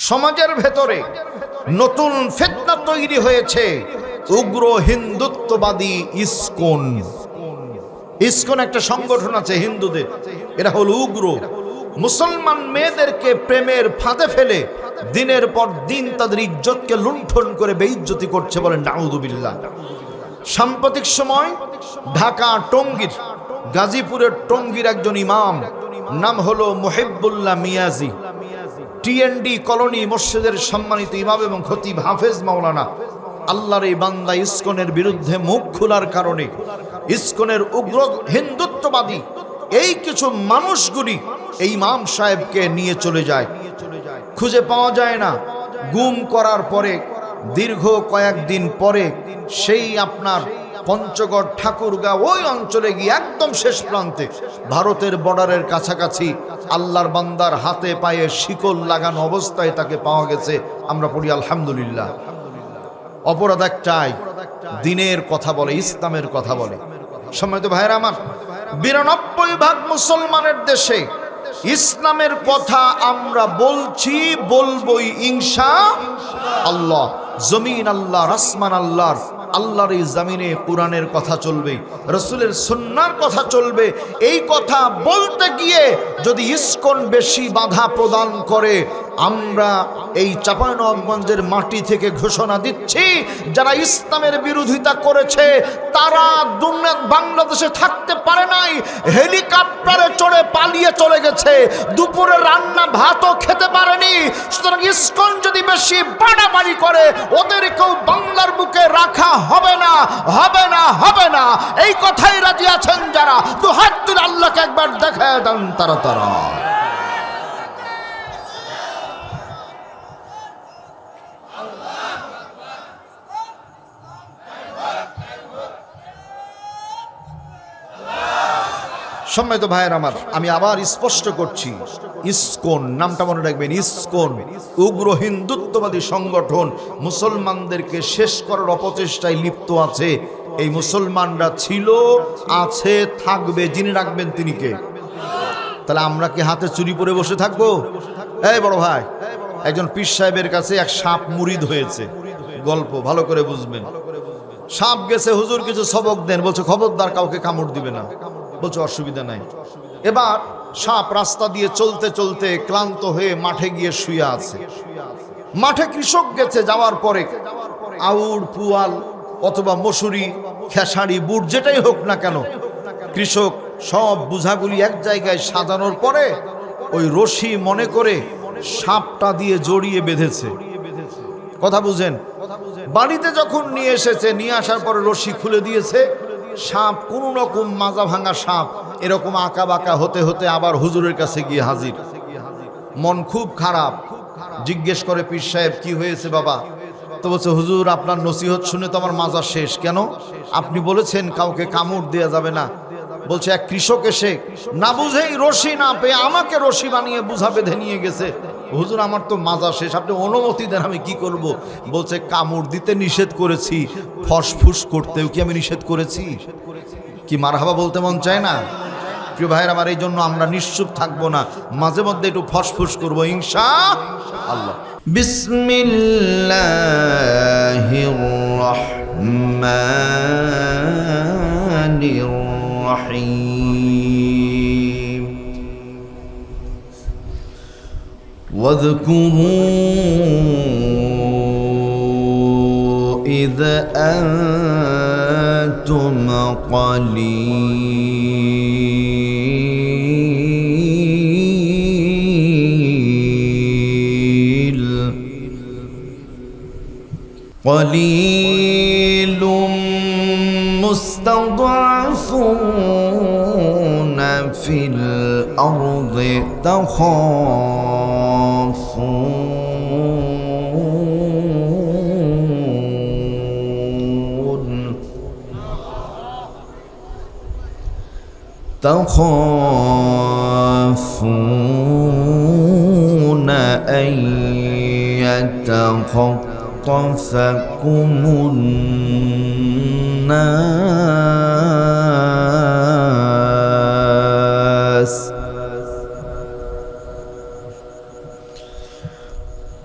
সমাজের ভেতরে নতুন ফিতনা তৈরি হয়েছে, উগ্র হিন্দুত্ববাদী ইসকন। ইসকন একটা সংগঠন আছে হিন্দুদের, এরা হলো উগ্র। মুসলমান মেয়েদেরকে প্রেমের ফাঁদে ফেলে দিনের পর দিন তাদের ইজ্জতকে লুণ্ঠন করে বেইজ্জতি করছে, বলেন নাউযুবিল্লাহ। সাম্প্রতিক সময় ঢাকা টঙ্গীর, গাজীপুরের টঙ্গীর একজন ইমাম, নাম হলো মুহিব্বুল্লাহ মিয়াজি, টিএনডি কলোনি মসজিদের সম্মানিত ইমাম এবং খতিব হাফেজ মাওলানা, আল্লাহর এই বান্দা ইসকনের বিরুদ্ধে মুখ খোলার কারণে ইসকনের উগ্র হিন্দুত্ববাদী এই কিছু মানুষগুলি এই ইমাম সাহেবকে নিয়ে চলে যায়, খুঁজে পাওয়া যায় না। গুম করার পরে দীর্ঘ কয়েকদিন পরে সেই আপনার পঞ্চগড় ঠাকুরগাঁও ওই অঞ্চলে গিয়ে একদম শেষ প্রান্তে ভারতের বর্ডারের কাছাকাছি আল্লাহর বান্দার হাতে পায়ে শিকল লাগানো অবস্থায় তাকে পাওয়া গেছে। আমরা পড়ি আলহামদুলিল্লাহ। অপরাধ একটাই, দিনের কথা বলে, ইসলামের কথা বলে। সম্মানিত ভাইরা আমার, ৯২% মুসলমানের দেশে ইসলামের কথা আমরা বলছি, বলবই ইনশাআল্লাহ। জমিন আল্লাহর, আসমান আল্লাহর, আল্লাহর এই জমিনে কোরআনের কথা চলবে, রাসূলের সুন্নাহর কথা চলবে। এই কথা বলতে গিয়ে যদি ইসকন বেশি বাধা প্রদান করে, আমরা এই চাঁপাইনবাবগঞ্জের মাটি থেকে ঘোষণা দিচ্ছি, যারা ইসলামের বিরোধিতা করেছে তারা বাংলাদেশে থাকতে পারে নাই, হেলিকপ্টারে চড়ে পালিয়ে চলে গেছে, দুপুরে রান্না ভাতও খেতে পারেনি। সুতরাং ইসকন যদি বেশি বাড়াবাড়ি করে, ওদেরকেও বাংলার বুকে রাখা হবে না, হবে না, হবে না। এই কথাই রাজি আছেন যারা, তো হাত তুলে আল্লাহকে একবার দেখায় দেন তারা তারা। সম্মানিত ভাইয়ের আমার, আমি আবার স্পষ্ট করছি, ইসকন নামটা মনে রাখবেন। ইসকন উগ্র হিন্দুত্ববাদী সংগঠন, মুসলমানদেরকে শেষ করার অপচেষ্টায় লিপ্ত আছে। এই মুসলমানরা ছিল, আছে, থাকবে, যিনি রাখবেন তিনি কে? তাহলে আমরা কি হাতে চুরি পরে বসে থাকবো? এই বড় ভাই, একজন পীর সাহেবের কাছে এক সাপ মুরিদ হয়েছে, গল্প ভালো করে বুঝবেন। সাপ গেছে, হুজুর কিছু সবক দেন, বলছে খবরদার কাউকে কামড় দিবে না। বলছে অসুবিধা নাই। এবার সাপ রাস্তা দিয়ে চলতে চলতে ক্লান্ত হয়ে মাঠে গিয়ে শুয়ে আছে। মাঠে কৃষক গেছে, যাওয়ার পরে আউড়, পুয়াল অথবা মসুরি, খেসারি, বুট যেটাই হোক না কেন, কৃষক সব বুঝাগুলি এক জায়গায় সাজানোর পরে ওই রশি মনে করে সাপটা দিয়ে জড়িয়ে বেঁধেছে। কথা বুঝেন? বাড়িতে যখন নিয়ে এসেছে, নিয়ে আসার পরে রশি খুলে দিয়েছে, সাপ কোন রকম মাজা ভাঙা সাপ এরকম আঁকা বাঁকা হতে হতে আবার হুজুরের কাছে গিয়ে হাজির। মন খুব খারাপ, জিজ্ঞেস করে পীর সাহেব কি হয়েছে বাবা? তো বলছে হুজুর আপনার নসিহত শুনে তো আমার মাজা শেষ। কেন? আপনি বলেছেন কাউকে কামড় দেওয়া যাবে না। বলছে এক কৃষক এসে না বুঝেই রশি না পেয়ে আমাকে রশি বানিয়ে বুঝা বেঁধে নিয়ে গেছে। হুজুর আমার তো মাজা শেষ, আপনি অনুমতি দেন, আমি কি করব? বলছে কামড় দিতে নিষেধ করেছি, ফসফুস করতেও কি আমি নিষেধ করেছি? কি মারহাবা বলতে মন চায় না? প্রিয় ভাইয়ের আমার, এই জন্য আমরা নিশ্চুপ থাকবো না, মাঝে মধ্যে একটু ফসফুস করবো ইনশাআল্লাহ। বিসমিল্লাহির রহমানির রহিম। واذكروا إذ أنتم قليل مستضعفون في الأرض تخافون أن يتخطفكم الناس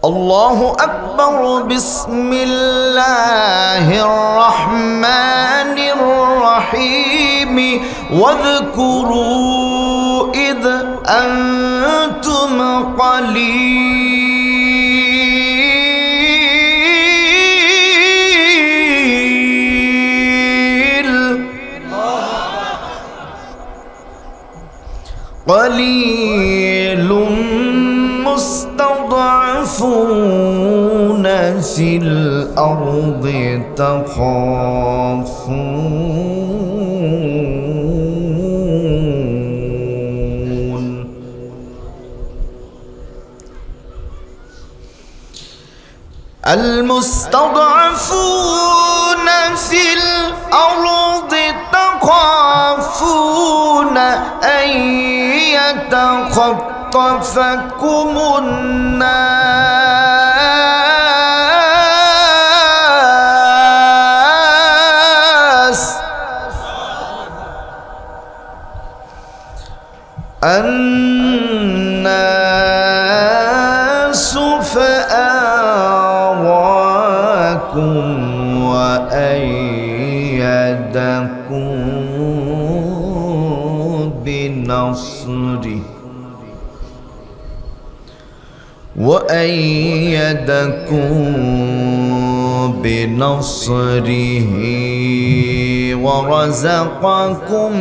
আল্লাহু আকবার। বিসমিল্লাহির রহমানির রহিম। ওয়াযকুরু ইয আনতুম قليل مستضعفون في الأرض تخافون المستضعفون في الأرض تخافون أن يتخطفكم الناس فآواكم وأيدكم بنصره ورزقكم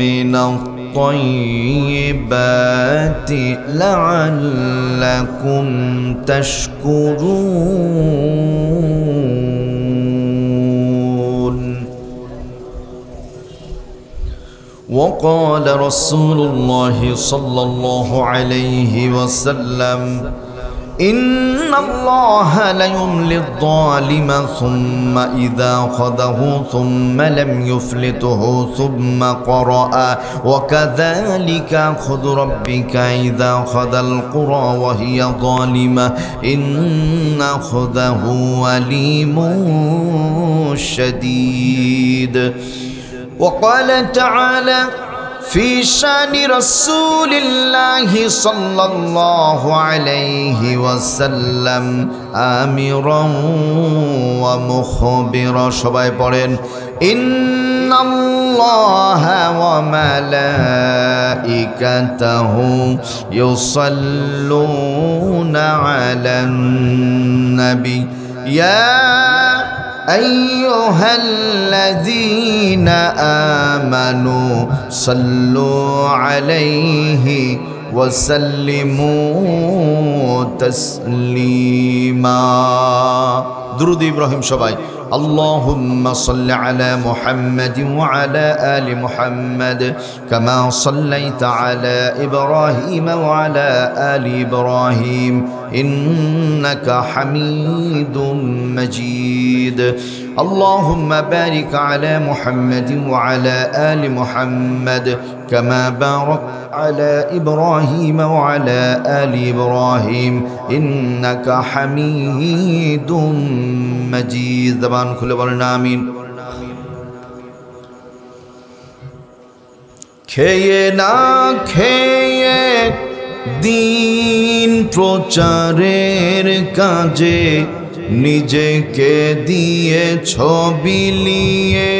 من الطيبات لعلكم تشكرون. وقال رسول الله صلى الله عليه وسلم إن الله ليملي الظالم ثم إذا أخذه ثم لم يفلته ثم قرأ وكذلك أخذ ربك إذا أخذ القرى وهي ظالمة إن أخذه أليم شديد. وقال تعالى في شان رسول الله صلى الله عليه وسلم آمرا ومخبرا সবাই পড়েন إن الله وملائكته يصلون على النبي يا أيها الذين آمنوا صلوا عليه وسلموا تسليما. درود إبراهيم সবাই اللهم صل على محمد وعلى آل محمد كما صليت على إبراهيم وعلى آل إبراهيم إنك حميد مجيد. اللهم بارك على محمد وعلى آل محمد كما باركت على إبراهيم وعلى آل إبراهيم إنك حميد مجيد. زبان খুলে বলেন আমিন। খেয়ে না খেয়ে দিন প্রচারের কাজে নিজেকে দিয়ে ছবি লিয়ে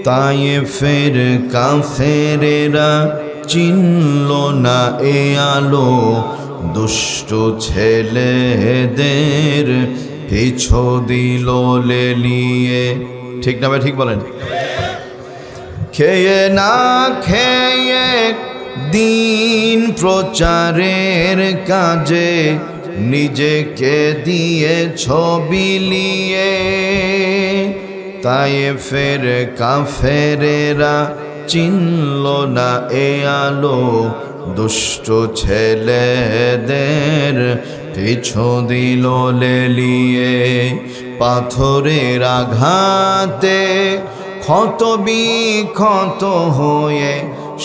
তায়েফের কাফেরেরা চিনল না এ আলো দুষ্ট ছেলেদের পিছু দিল লেলিয়ে। ঠিক না ভাই? ঠিক বলেন। খেয়ে না খেয়ে দিন প্রচারের কাজে নিজেকে দিয়ে ছবি লিয়ে তায়েফের কাফেরেরা চিনল না এ আলো দুষ্ট ছেলেদের পিছু দিল লেলিয়ে। পাথরের আঘাতে ক্ষত বিক্ষত হয়ে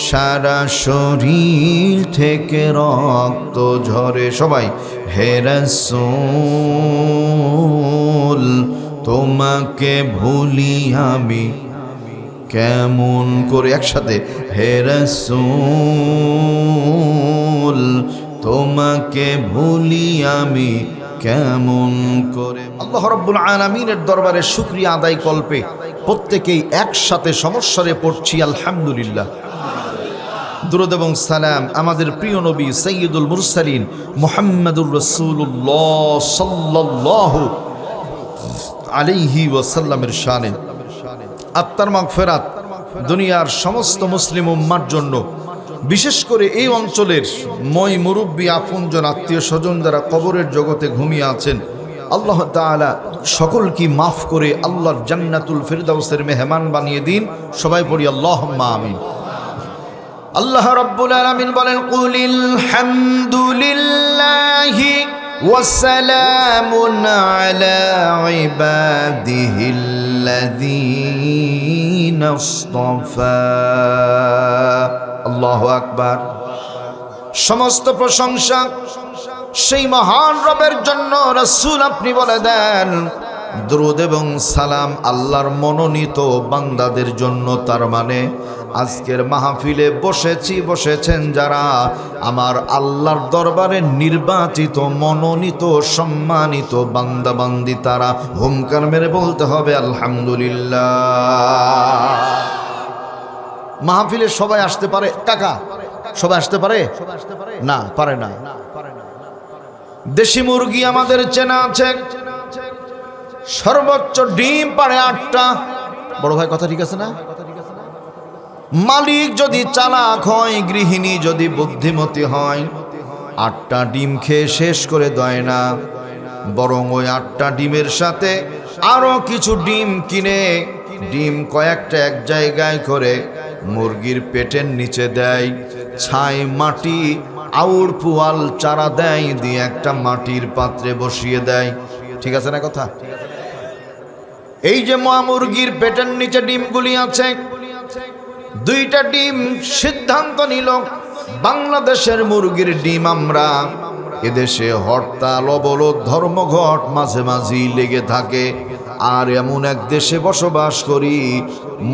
সারা শরীর থেকে রক্ত ঝরে। সবাই হে রাসূল তোমাকে ভুলি আমি কেমন করে, একসাথে হে রাসূল তোমাকে ভুলি আমি কেমন করে। আল্লাহ রাব্বুল আলামিনের দরবারে শুকরিয়া আদায় কল্পে প্রত্যেকেই একসাথে সমস্বরে পড়ছি আলহামদুলিল্লাহ। দুরূদ এবং সালাম আমাদের প্রিয় নবী সাইয়্যিদুল মুরসালিন মুহাম্মাদুর রাসূলুল্লাহ সাল্লাল্লাহু আলাইহি ওয়াসাল্লামের শানে। আত্মার মাগফিরাত দুনিয়ার সমস্ত মুসলিম উম্মার জন্য, বিশেষ করে এই অঞ্চলের মই মুরব্বী আপনজন আত্মীয় স্বজন যারা কবরের জগতে ঘুমিয়ে আছেন, আল্লাহ তাআলা সকলকে মাফ করে আল্লাহর জান্নাতুল ফিরদাউসের মেহমান বানিয়ে দিন। সবাই পড়ি আল্লাহুম্মা আমিন। আল্লাহ রাব্বুল আলামিন বলেন, কুলিল হামদুলিল্লাহি ওয়া সালামুন আলা ইবাদিহিল্লাযীনা ইসতাফা। আল্লাহু আকবার। সমস্ত প্রশংসা সেই মহান রবের জন্য। রাসূল আপনি বলে দেন, দুরূদ এবং সালাম আল্লাহর মনোনীত বান্দাদের জন্য। তার মানে আজকের মাহফিলে বসেছেন যারা আমার আল্লাহর দরবারে নির্বাচিত, মনোনীত, সম্মানিত বান্দা বান্দি, তারা হুঙ্কার মেরে বলতে হবে আলহামদুলিল্লাহ। মাহফিলে সবাই আসতে পারে কাকা? সবাই আসতে পারে না? পারে না। দেশি মুরগি আমাদের চেনা আছে, সর্বোচ্চ ডিম পারে 8টা। বড় ভাই কথা ঠিক আছে না? মালিক যদি চালাক হয়, গৃহিণী যদি বুদ্ধিমতী হয়, 8টা ডিম খেয়ে শেষ করে দেয় না, বরং ওই 8টা ডিমের সাথে আরো কিছু ডিম কিনে ডিম কয়েকটা এক জায়গায় করে মুরগির পেটের নিচে দেয়, ছাই মাটি আউর পুয়াল চারা দেয়, দিয়ে একটা মাটির পাত্রে বসিয়ে দেয়। ঠিক আছে না কথা? এই যে মা মুরগির পেটের নিচে ডিমগুলি আছে, 2টা ডিম সিদ্ধান্ত নিল বাংলাদেশের মুরগির ডিম আমরা এদেশে হরতাল অবরোধ ধর্মঘট মাঝে মাঝেই লেগে থাকে। আর এমন এক দেশে বসবাস করি,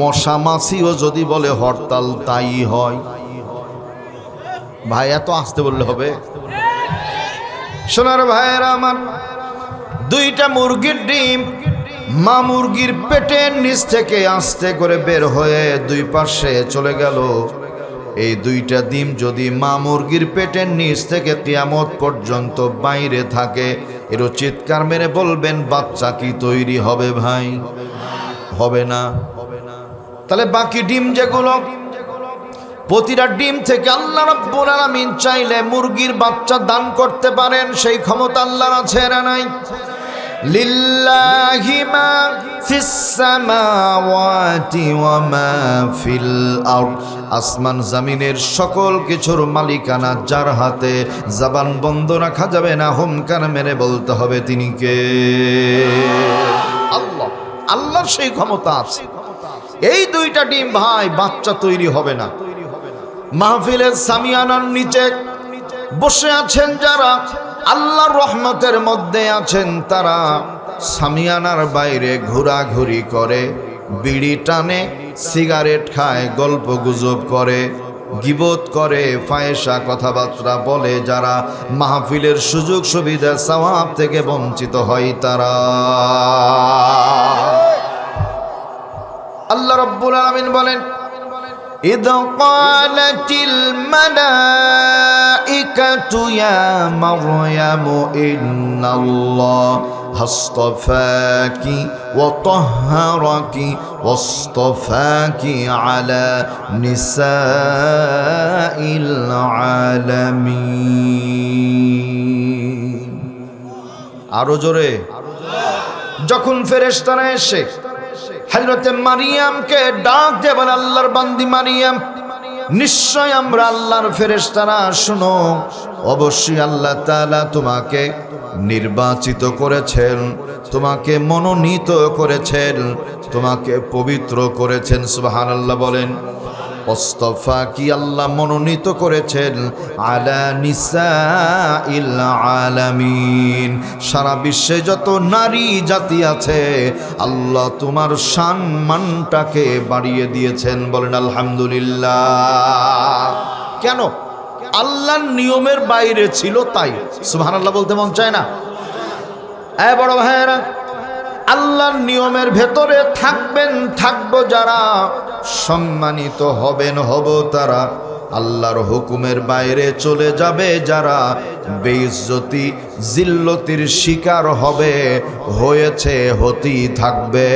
মশা মাছিও যদি বলে হরতাল তাই হয়। ভাই এত আসতে বললে হবে? সোনার ভাইয়েরা আমার, 2টা মুরগির ডিম মা মুরগির পেটের নিচ থেকে আস্তে করে বের হয়ে 2 পাশে চলে গেল। এই 2টা ডিম যদি মা মুরগির পেটের নিচ থেকে কিয়ামত পর্যন্ত বাইরে থাকে, এর চিৎকার মেরে বলবেন বাচ্চা কি তৈরি হবে? ভাই হবে না। তাহলে বাকি ডিম যেগুলো, প্রতিটা ডিম থেকে আল্লাহ রাব্বুল আলামিন চাইলে মুরগির বাচ্চা দান করতে পারেন। সেই ক্ষমতা আল্লাহর আছে না নাই? লিল্লাহি মা ফিস সামাওয়াতি ওয়া মা ফিল আরদ। আসমান জমিনের সকল কিছুর মালিকানা যার হাতে, জবান বন্ধ রাখা যাবে না, হুঙ্কার মেরে বলতে হবে তিনি কে? আল্লাহ। আল্লাহর সেই ক্ষমতা আছে। এই 2টা ডিম ভাই বাচ্চা তৈরি হবে না। মাহফিলের সামিয়ানার নিচে বসে আছেন যারা আল্লাহর রহমতের মধ্যে আছেন, তারা সামিয়ানার বাইরে ঘোরাঘুরি করে, বিড়ি টানে, সিগারেট খায়, গল্প গুজব করে, গীবত করে, ফায়সা কথাবার্তা বলে, যারা মাহফিলের সুযোগ সুবিধা সওয়াব থেকে বঞ্চিত হয় তারা। আল্লাহ রাব্বুল আলামিন বলেন, إذ قالت الملائكة يا مريم إن الله اصطفاك وطهرك واصطفاك على نساء العالمين। আরো জোরে। যখন ফেরেশতারা এসে হযরতে মারিয়ামকে ডাক দিয়ে বলে, আল্লাহর বান্দি মারিয়াম, নিশ্চয় আমরা আল্লাহর ফেরেশতারা, শুনো, অবশ্যই আল্লাহ তাআলা তোমাকে নির্বাচিত করেছেন, তোমাকে মনোনীত করেছেন, তোমাকে পবিত্র করেছেন। সুবহানাল্লাহ বলেন। ওস্তফা কি আল্লাহ মনোনীত করেছেন আলা নিসাইল আলামিন, সারা বিশ্বে যত নারী জাতি আছে আল্লাহ তোমার সম্মানটাকে বাড়িয়ে দিয়েছেন। বলেন আলহামদুলিল্লাহ। কেন? আল্লাহর নিয়মের বাইরে ছিল তাই। সুবহানাল্লাহ বলতে মন চায় না? বড় ভাইয়েরা, আল্লাহর নিয়মের ভেতরে থাকবো যারা, সম্মানিত হব তারা। আল্লাহর হুকুমের বাইরে চলে যাবে যারা, বেইজ্জতি জিল্লতির শিকার হয়েছে, হতেই থাকবে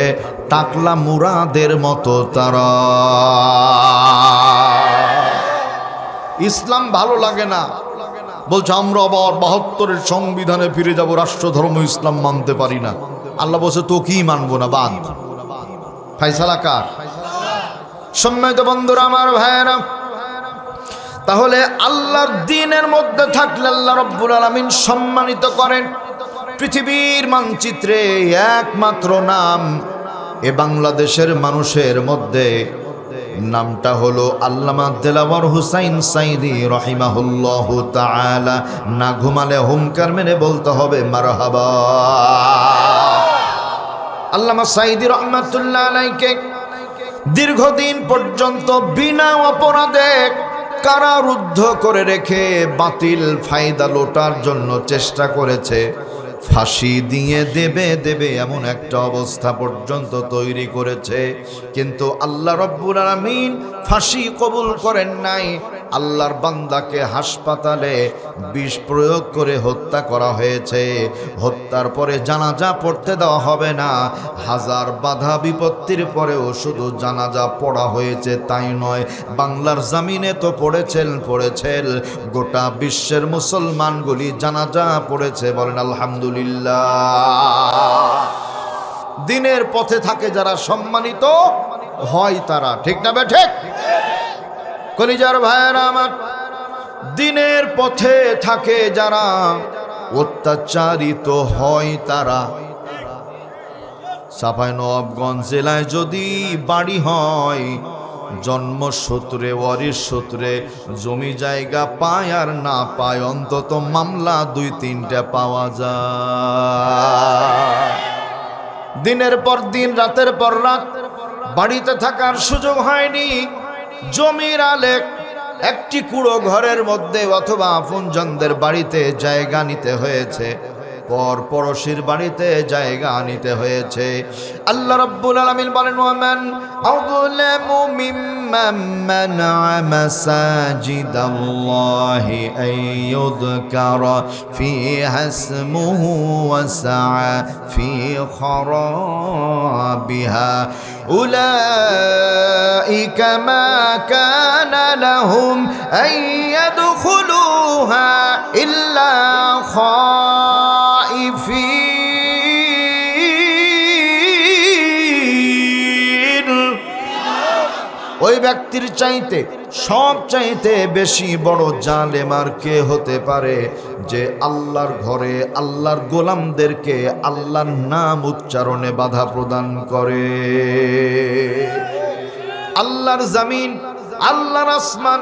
টাকলা মুরাদের মতো তারা। ইসলাম ভালো লাগে না, বলছে আমরা আবার ৭২-এর সংবিধানে ফিরে যাব, রাষ্ট্র ধর্ম ইসলাম মানতে পারি না। আল্লাহ বলছে তো কি মানবো না, বাদ। ফায়সালা কার? সম্মানিত বন্ধুরা, আমার ভাইয়েরা, তাহলে আল্লাহর দ্বীনের মধ্যে থাকলে আল্লাহ রাব্বুল আলামিন সম্মানিত করেন। পৃথিবীর মানচিত্রে একমাত্র নাম এ বাংলাদেশের মানুষের মধ্যে, নামটা হলো আল্লামা দেলাওয়ার হুসাইন সাইদি রহিমাহুল্লাহু তাআলা। না ঘুমালে হুমকার মেরে বলতে হবে মারহাবা। আল্লামা সাইদি রহমাতুল্লাহ আলাইকে দীর্ঘদিন পর্যন্ত বিনা অপরাধে কারারুদ্ধ করে রেখে বাতিল ফায়দা লোটার জন্য চেষ্টা করেছে। ফাঁসি দিয়ে দেবে এমন একটা অবস্থা পর্যন্ত তৈরি করেছে, কিন্তু আল্লাহ রাব্বুল আলামিন ফাঁসি কবুল করেন নাই। আল্লাহর বান্দাকে হাসপাতালে বিষ প্রয়োগ করে হত্যা করা হয়েছে। হত্যার পরে জানাজা পড়তে দেওয়া হবে না। হাজার বাধা বিপত্তির পরেও শুধু জানাজা পড়া হয়েছে তাই নয়, বাংলার জমিনে তো পড়েছেন, গোটা বিশ্বের মুসলমানগুলি জানাজা পড়েছে। বলেন আলহামদুলিল্লাহ। দিনের পথে থাকে যারা, সম্মানিত হয় তারা। ঠিক না বেঠে? কলিজার ভাইয়েরা আমার, দিনের পথে থাকে যারা, অত্যাচারিত হয় তারা। চাঁপাইনবাবগঞ্জ জেলায় যদি বাড়ি হয়, জন্মসূত্রে ওয়ারিশ সূত্রে জমি জায়গা পায় আর না পায়, অন্তত মামলা ২-৩টা পাওয়া যায়। দিনের পর দিন, রাতের পর রাত বাড়িতে থাকার সুযোগ হয়নি। জমির আলেক একটি কুড়ো ঘরের মধ্যে অথবা আপনজনদের বাড়িতে জায়গা নিতে হয়েছে, পর পড়শির বাড়িতে জায়গা নিতে হয়েছে। আল্লাহ রাব্বুল আলামিন বলেন, ওয়ামান আযলামু মিম্মান মানাআ মাসাজিদাল্লাহি আইয়ুযকারা ফীহা ইসমুহু ওয়া সাআ ফী খারাবিহা উলাইকা মা কানা লাহুম আন ইয়াদখুলুহা ইল্লা ওই ব্যক্তির চাইতে সবচাইতে বেশি বড় জালেম আর কে হতে পারে, যে আল্লাহর ঘরে আল্লাহর গোলামদেরকে আল্লাহর নাম উচ্চারণে বাধা প্রদান করে। আল্লাহর জমিন, আল্লাহর আসমান,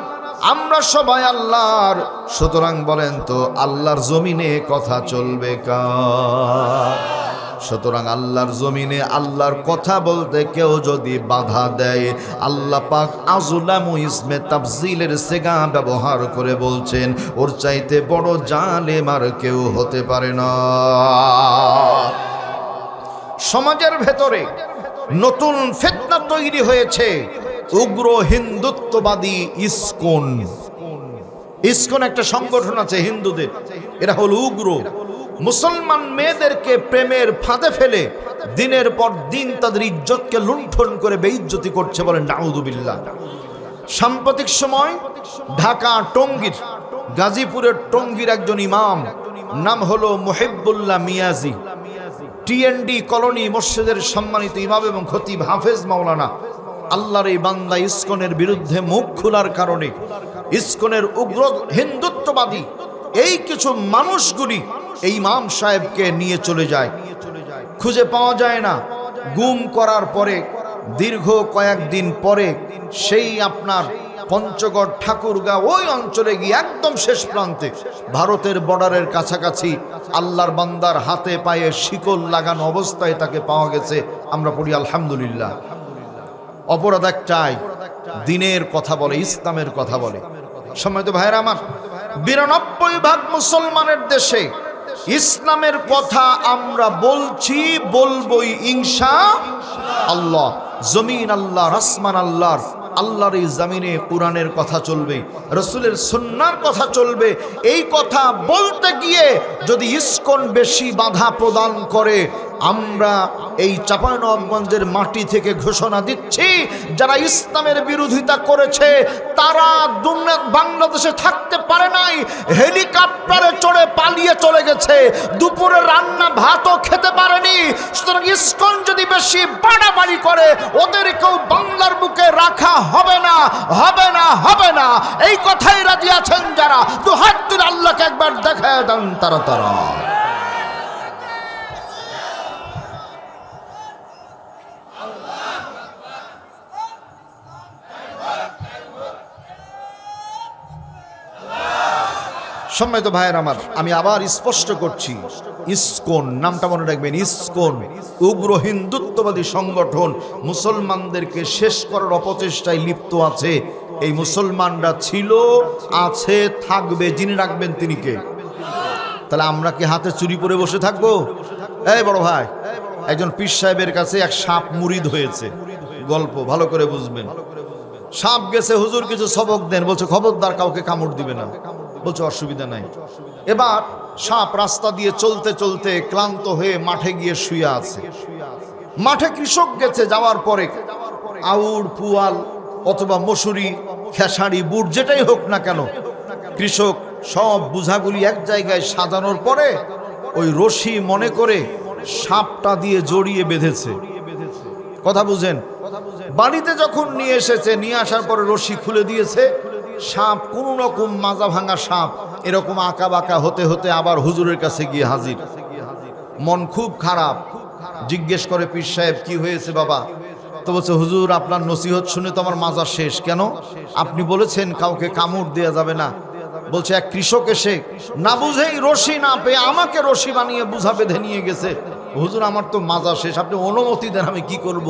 আমরা সবাই আল্লাহর। সুতরাং বলেন তো, আল্লাহর জমিনে কথা চলবে কার? সুতরাং আল্লাহর জমিনে আল্লাহর কথা বলতে কেউ যদি বাধা দেয়, আল্লাহ পাক আযলামু ইসমে তাফজিলের সিগা ব্যবহার করে বলছেন, ওর চাইতে বড় জালেম আর কেউ হতে পারে না। সমাজের ভেতরে নতুন ফিতনা তৈরি হয়েছে, উগ্র হিন্দুত্ববাদী ইসকন। ইসকন একটা সংগঠন আছে হিন্দুদের, এরা হলো উগ্র। মুসলমান মেয়েদেরকে প্রেমের ফাঁদে ফেলে দিনের পর দিন তাদের ইজ্জতকে লুণ্ঠন করে বেইজ্জতি করছে। বলেন নাউযুবিল্লাহ। সাম্প্রতিক সময় ঢাকা টঙ্গীর, গাজীপুরের টঙ্গীর একজন ইমাম, নাম হলো মুহিবুল্লাহ মিয়াজি, টিএনডি কলোনি মসজিদের সম্মানিত ইমাম এবং খতিব হাফেজ মাওলানা। আল্লাহর এই বান্দা ইসকনের বিরুদ্ধে মুখ খোলার কারণে ইসকনের উগ্র হিন্দুত্ববাদী এই কিছু মানুষগুলি এই ইমাম সাহেবকে নিয়ে চলে যায়, খুঁজে পাওয়া যায় না। গুম করার পরে দীর্ঘ কয়েকদিন পরে সেই আপনার পঞ্চগড় ঠাকুরগাঁও ওই অঞ্চলে গিয়ে একদম শেষ প্রান্তে ভারতের বর্ডারের কাছাকাছি আল্লাহর বান্দার হাতে পায়ে শিকল লাগানো অবস্থায় তাকে পাওয়া গেছে। আমরা পড়ি আলহামদুলিল্লাহ। অপরাধ একটাই, দিনের কথা বলে, ইসলামের কথা বলে। সম্মানিত ভাইরা আমার, ৯২% মুসলমানের দেশে ইসলামের কথা আমরা বলছি, বলবই ইনশাআল্লাহ। জমিন আল্লাহ, আসমান আল্লাহর, আল্লাহর এই জমিনে কোরআনের কথা চলবে, রসুলের সুন্নাহর কথা চলবে। এই কথা বলতে গিয়ে যদি ইসকন বেশি বাধা প্রদান করে, আমরা এই চাঁপাইনবাবগঞ্জের মাটি থেকে ঘোষণা দিচ্ছি, যারা ইসলামের বিরোধিতা করেছে তারা বাংলাদেশে থাকতে পারে নাই, হেলিকপ্টারে চড়ে পালিয়ে চলে গেছে, দুপুরে রান্না ভাতও খেতে পারেনি। সুতরাং ইসকন যদি বেশি বাড়াবাড়ি করে, ওদেরকেও বাংলার বুকে রাখা হবে না, হবে না, হবে না। এই কথাই রাজি আছেন যারা, দুহাত তুলে আল্লাহকে একবার দেখায় দেন তারা তারা। সম্মানিত ভাইয়ের আমার, আমি আবার স্পষ্ট করছি, ইসকন নামটা মনে রাখবেন। ইসকন উগ্র হিন্দুত্ববাদী সংগঠন, মুসলমানদেরকে শেষ করার অপচেষ্টায় লিপ্ত আছে। এই মুসলমানরা ছিল, আছে, থাকবে। যিনি রাখবেন তিনি কে? তাহলে আমরা কি হাতে চুরি পরে বসে থাকবো? এই বড় ভাই, একজন পীর সাহেবের কাছে এক সাপ মুরিদ হয়েছে, গল্প ভালো করে বুঝবেন। সাপ গেছে, হুজুর কিছু সবক দেন। বলছে খবরদার কাউকে কামড় দিবে না। বলছে অসুবিধা নাই। এবার সাপ রাস্তা দিয়ে চলতে চলতে ক্লান্ত হয়ে মাঠে গিয়ে শুয়ে আছে। মাঠে কৃষক গেছে, যাওয়ার পরে আউড় পুয়াল অথবা মসুরি, খেসারি, বুট যেটাই হোক না কেন, কৃষক সব বুঝাগুলি এক জায়গায় সাজানোর পরে ওই রশি মনে করে সাপটা দিয়ে জড়িয়ে বেঁধেছে। কথা বুঝেন? বাড়িতে যখন নিয়ে এসেছে, নিয়ে আসার পরে রশি খুলে দিয়েছে। সাপ কোন রকম মাজা ভাঙা সাপ, এরকম আঁকা বাঁকা হতে হতে আবার হুজুরের কাছে গিয়ে হাজির। মন খুব খারাপ, জিজ্ঞেস করে পীর সাহেব কি হয়েছে বাবা? তো বলছে হুজুর আপনার নসিহত শুনে তো আমার মাজা শেষ। কেন? আপনি বলেছেন কাউকে কামড় দেওয়া যাবে না। বলছে এক কৃষক এসে না বুঝেই রশি না পেয়ে আমাকে রশি বানিয়ে বুঝা বেঁধে নিয়ে গেছে। হুজুর আমার তো মাজা শেষ, আপনি অনুমতি দেন, আমি কি করব?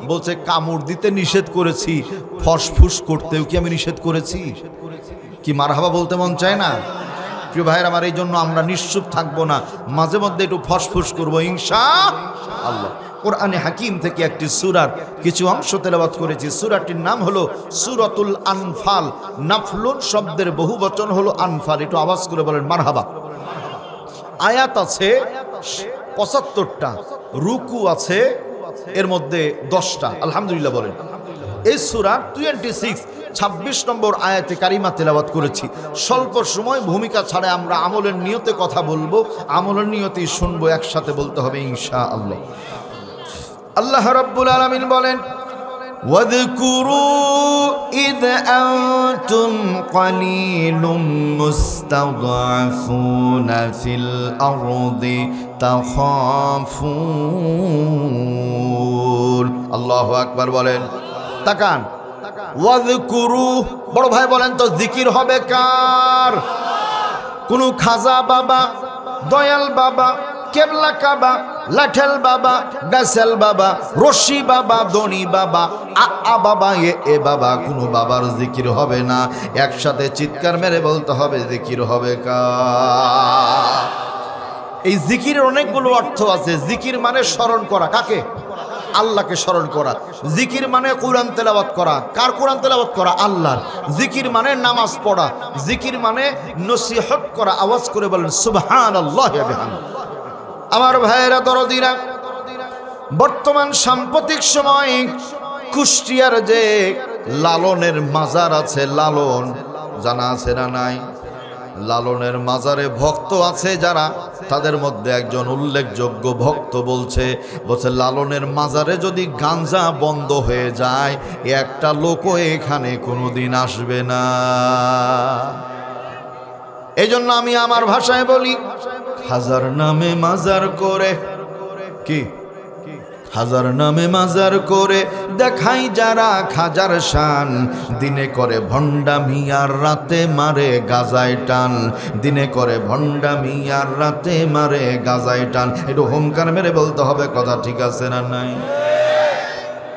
বলছে কামড় দিতে নিষেধ করেছি, ফসফুস করতেও কি আমি নিষেধ করেছি? কি মারহাবা বলতে মন চায় না? প্রিয় ভাইয়ের আমার, এই জন্য আমরা নিশ্চুপ থাকবো না, মাঝে মধ্যে একটু ফসফুস করবো ইনশাআল্লাহ। কোরআনে হাকিম থেকে একটি সূরার কিছু অংশ তেলাওয়াত করেছি। সূরাটির নাম হলো সূরাতুল আনফাল। নাফলুন শব্দের বহু বচন হলো আনফাল। একটু আওয়াজ করে বলেন মারহাবা। আয়াত আছে ৭৫টা, রুকু আছে এর মধ্যে 10টা। আলহামদুলিল্লাহ বলেন। এই সূরা 26 নম্বর আয়াতে কারিমা তেলাওয়াত করেছি। স্বল্প সময় ভূমিকা ছাড়া আমরা আমলের নিয়তে কথা বলবো, আমলের নিয়তেই শুনবো, একসাথে বলতে হবে ইনশাআল্লাহ। আল্লাহ রাব্বুল আলামিন বলেন, ওয়াযকুরু ইয আনতুম ক্বালিলুম মুস্তাদআফুনা ফিল আরদি তাখাফুন। আল্লাহু আকবার বলেন। তাকান, ওয়াযকুরু, বড় ভাই বলেন তো জিকির হবে কার? কোন খাজা বাবা, দয়াল বাবা, কেবলা কাবা, লাঠেল বাবা, গাছেল বাবা, রশি বাবা, দনি বাবা, আ বাবা, এ বাবা, কোনো বাবার জিকির হবে না। একসাথে চিৎকার মেরে বলতে হবে জিকির হবে কার? এই জিকিরের অনেকগুলো অর্থ আছে। জিকির মানে স্মরণ করা। কাকে? আল্লাহকে স্মরণ করা। জিকির মানে কোরআন তেলাওয়াত করা। কার কোরআন তেলাওয়াত করা? আল্লাহর। জিকির মানে নামাজ পড়া। জিকির মানে নসিহত করা। আওয়াজ করে বলেন সুবহানাল্লাহ ওয়া বিহামদিহি। আমার ভাইয়েরা, দরদিরা, বর্তমান সাম্প্রতিক সময় কুষ্টিয়ার যে লালনের মাজার আছে, লালন জানা আছে না নাই? লালনের মাজারে ভক্ত আছে যারা, তাদের মধ্যে একজন উল্লেখযোগ্য ভক্ত বলছে লালনের মাজারে যদি গাঞ্জা বন্ধ হয়ে যায়, একটা লোকও এখানে কোনোদিন আসবে না। এই জন্য আমি আমার ভাষায় বলি, হাজার নামে মাজার করে, কি হাজার নামে মাজার করে দেখাই যারা খাজার শান, দিনে করে ভণ্ডামি আর রাতে মারে গাজায় টান, দিনে করে ভণ্ডামি আর রাতে মারে গাজায় টান। একটু হোমকার মেরে বলতে হবে, কথা ঠিক আছে না নাই?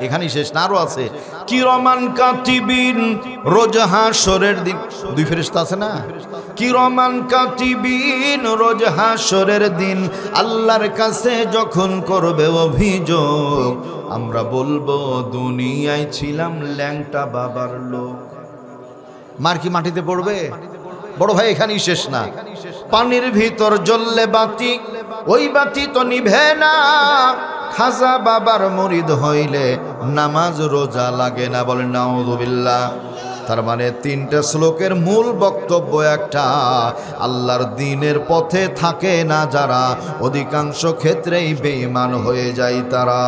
এখানেই শেষ না, আরো আছে। কিরমান কাতিবিন, রোজ হাসরের দিন, দুই ফেরেশতা আছে না? কিরমান কাতিবিন, রোজ হাসরের দিন আল্লাহর কাছে যখন করবে অভিযোগ, আমরা বলবো দুনিয়ায় ছিলাম ল্যাংটা বাবার লোক। মার কি মাটিতে পড়বে? বড় ভাই এখানেই শেষ না। পানির ভিতর জ্বললে বাতি, ওই বাতি তো নিভে না। খাজা বাবার মুরিদ হইলে নামাজ রোজা লাগে না, বলেন নাউযুবিল্লাহ। তার মানে তিনটা শ্লোকের মূল বক্তব্য একটা, আল্লাহর দ্বীনের পথে থাকে না যারা, অধিকাংশ ক্ষেত্রেই বেঈমান হয়ে যায় তারা।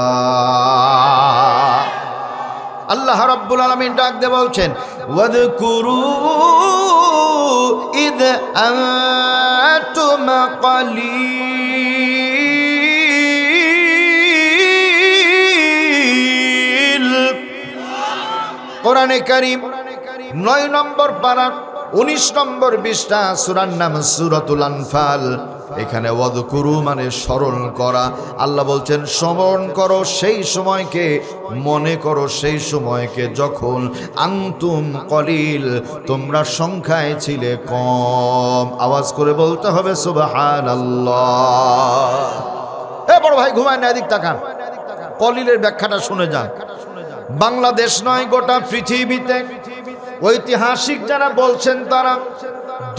আল্লাহ রাব্বুল আলামিন ডাক দিয়ে বলছেন, ওয়াযকুরু ইদ আনতুম কালিল। কোরআনে কারীম 9 নম্বর পারা 19 নম্বর পৃষ্ঠা, সূরার নাম সূরাতুল আনফাল। এখানে ওয়াযকুরু মানে স্মরণ করা। আল্লাহ বলছেন স্মরণ করো সেই সময়কে, মনে করো সেই সময়কে যখন আনতুম কলিল, তোমরা সংখ্যায় ছিলে কম। আওয়াজ করে বলতে হবে সুবহানাল্লাহ। এ বড় ভাই ঘুমায় না, এদিক তাকান, কলিলের ব্যাখ্যাটা শুনে যান। বাংলাদেশ নয়, গোটা পৃথিবীতে ঐতিহাসিক যারা বলছেন তারা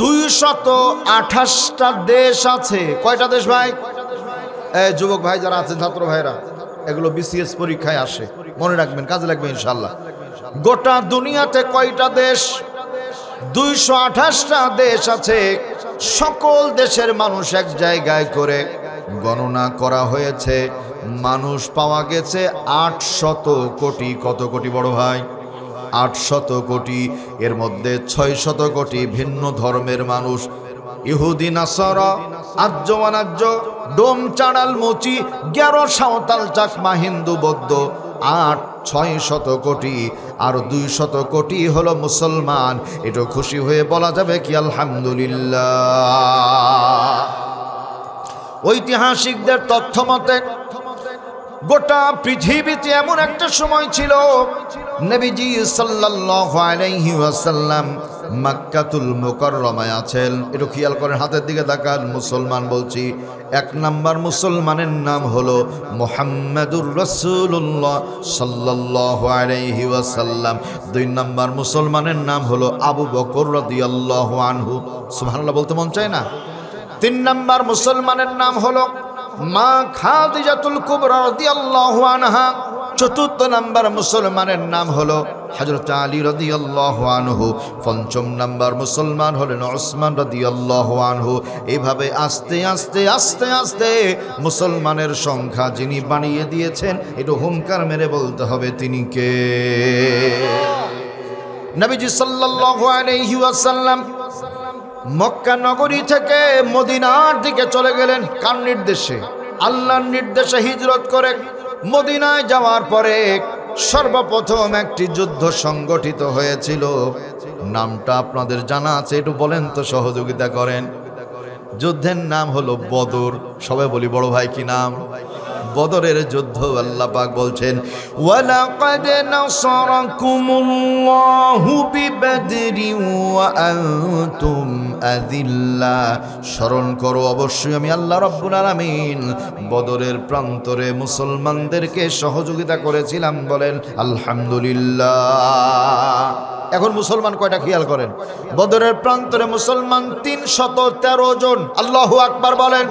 228টা দেশ আছে। কয়টা দেশ ভাই? যুবক ভাই যারা আছেন, ছাত্র ভাইরা, এগুলো বিসিএস পরীক্ষায় আসে, মনে রাখবেন, কাজে লাগবে ইনশাআল্লাহ। গোটা দুনিয়াতে কয়টা দেশ? 228টা দেশ আছে। সকল দেশের মানুষ এক জায়গায় করে গণনা করা হয়েছে, মানুষ পাওয়া গেছে 800 কোটি। কত কোটি বড় ভাই? 800 কোটি। এর মধ্যে 600 কোটি ভিন্ন ধর্মের মানুষ, ইহুদি নাসারা, আর্য অনার্য, ডোম চাড়াল মুচি, গেরো সাঁওতাল চাকমা হিন্দু বৌদ্ধ, 600 কোটি। আর 200 কোটি হলো মুসলমান। এটা খুশি হয়ে বলা যাবে কি আলহামদুলিল্লাহ। ঐতিহাসিকদের তথ্য মতে গোটা পৃথিবীতে এমন একটা সময় ছিল, নবীজি সাল্লাল্লাহু আলাইহি ওয়াসাল্লাম মক্কাতুল মুকাররমায় আছেন। একটু খেয়াল করেন, হাতের দিকে তাকান। মুসলমান বলছি, 1 নাম্বার মুসলমানের নাম হলো মুহাম্মাদুর রাসূলুল্লাহ সাল্লাল্লাহু আলাইহি ওয়াসাল্লাম। 2 নাম্বার মুসলমানের নাম হলো আবু বকর রাদিয়াল্লাহু আনহু। সুবহানাল্লাহ বলতে মন চায় না? 3 নাম্বার মুসলমানের নাম হলো মা খাদিজাতুল কুবরা রাদিয়াল্লাহু আনহা। 4 নাম্বার মুসলমানের নাম হলো হযরত আলী রাদিয়াল্লাহু আনহু। 5 নাম্বার মুসলমান হলেন উসমান রাদিয়াল্লাহু আনহু। এইভাবে আস্তে আস্তে আস্তে আস্তে মুসলমানের সংখ্যা যিনি বানিয়ে দিয়েছেন, একটু হুঙ্কার মেরে বলতে হবে তিনি কে? নবীজি সাল্লাল্লাহু আলাইহি ওয়াসাল্লাম মক্কা নগরী থেকে মদিনার দিকে চলে গেলেন। কার নির্দেশে? আল্লাহর নির্দেশে হিজরত করে মদিনায় যাওয়ার পরে সর্বপ্রথম একটি যুদ্ধ সংগঠিত হয়েছিল। নামটা আপনাদের জানা আছে, একটু বলেন তো, সহযোগিতা করেন। যুদ্ধের নাম হলো বদর। সবাই বলি বড় ভাই কি নাম? বদরের যুদ্ধ। আল্লাহ পাক বলছেন, ওয়ালাকাদ নাসারাকুমুল্লাহু বিবাদরিন ওয়া আনতুম আযিল্লা। স্মরণ করো, অবশ্যই আমি আল্লাহ রাব্বুল আলামিন বদরের প্রান্তরে মুসলমানদেরকে সহযোগিতা করেছিলাম। বলেন আলহামদুলিল্লাহ। এখন মুসলমান কয়টা খেয়াল করেন? বদরের প্রান্তরে মুসলমান 313 জন। আল্লাহু আকবার বলেন।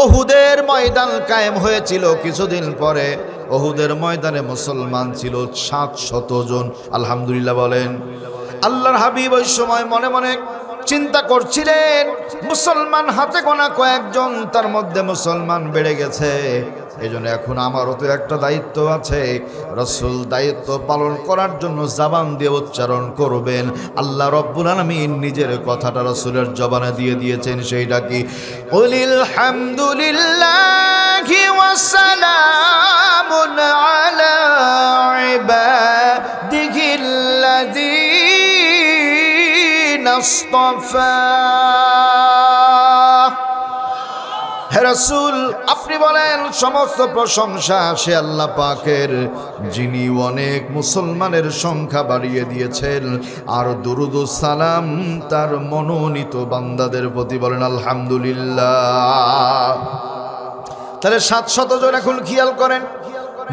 ওহুদের ময়দান কায়েম হয়েছিল কিছুদিন পরে। ওহুদের ময়দানে মুসলমান ছিল 700 জন। আলহামদুলিল্লাহ বলেন। আল্লাহর হাবিব ওই সময় মনে মনে চিন্তা করছিলেন, মুসলমান হাতে গোনা কয়েকজন, তার মধ্যে মুসলমান বেড়ে গেছে। এই জন্য এখন আমারও তো একটা দায়িত্ব আছে। রাসূল দায়িত্ব পালন করার জন্য জবান দিয়ে উচ্চারণ করবেন। আল্লাহ রব্বুল আলামিন নিজের কথাটা রাসূলের জবানে দিয়ে দিয়েছেন। সেইটা কি? কুলিল হামদুলিল্লাহি ওয়া সালাম اصطفاه হে রাসূল আপনি বলেন সমস্ত প্রশংসা সে আল্লাহ পাকের যিনি অনেক মুসলমানের সংখ্যা বাড়িয়ে দিয়েছেন আর দুরুদ ও সালাম তার মনোনীত বান্দাদের প্রতি বলেন আলহামদুলিল্লাহ। তাহলে 700 জন এখন খেয়াল করেন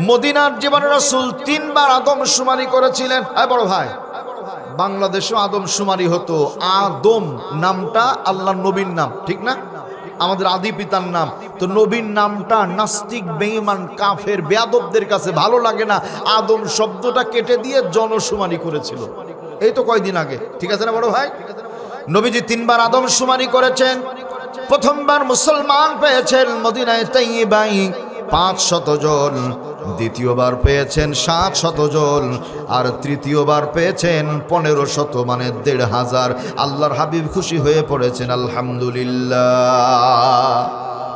মদিনার জীবনে রাসূল 3 বার আদমশুমারি করেছিলেন। বড় ভাই বাংলাদেশেও আদমশুমারি হতো। আদম নামটা আল্লাহর নবীর নাম, ঠিক না? আমাদের আদি পিতার নাম। তো নবীর নামটা নাস্তিক বেঈমান কাফের বেয়াদবদের কাছে ভালো লাগে না, আদম শব্দটা কেটে দিয়ে জনশুমারি করেছিল। এই তো কয়দিন আগে, ঠিক আছে না বড় ভাই? নবীজি 3 বার আদমশুমারি করেছেন। প্রথমবার মুসলমান পেয়েছেন মদিনায় তাইয়্যিবায় 500 জন, দ্বিতীয়বার পেয়েছেন 700 জন, আর তৃতীয়বার পেয়েছেন 1500, মানে 1500। আল্লাহর হাবিব খুশি হয়ে পড়েছেন আলহামদুলিল্লাহ।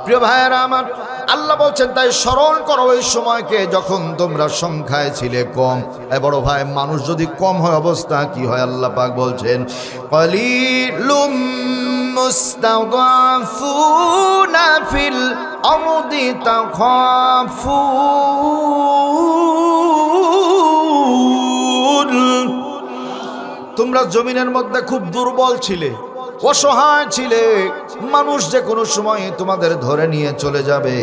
প্রিয় ভাইয়েরা আমার, আল্লাহ বলছেন তাই স্মরণ করো ওই সময়কে যখন তোমরা সংখ্যায় ছিলে কম। বড় ভাই মানুষ যদি কম হয় অবস্থা কি হয়? আল্লাহ পাক বলছেন কলিলুম মুস্তাদাফুনা ফিল আরদি তাখাফুন। তোমরা জমিনের মধ্যে খুব দুর্বল ছিলে, অসহায় ছিলে, মানুষ যে কোনো সময় তোমাদের ধরে নিয়ে চলে যাবে,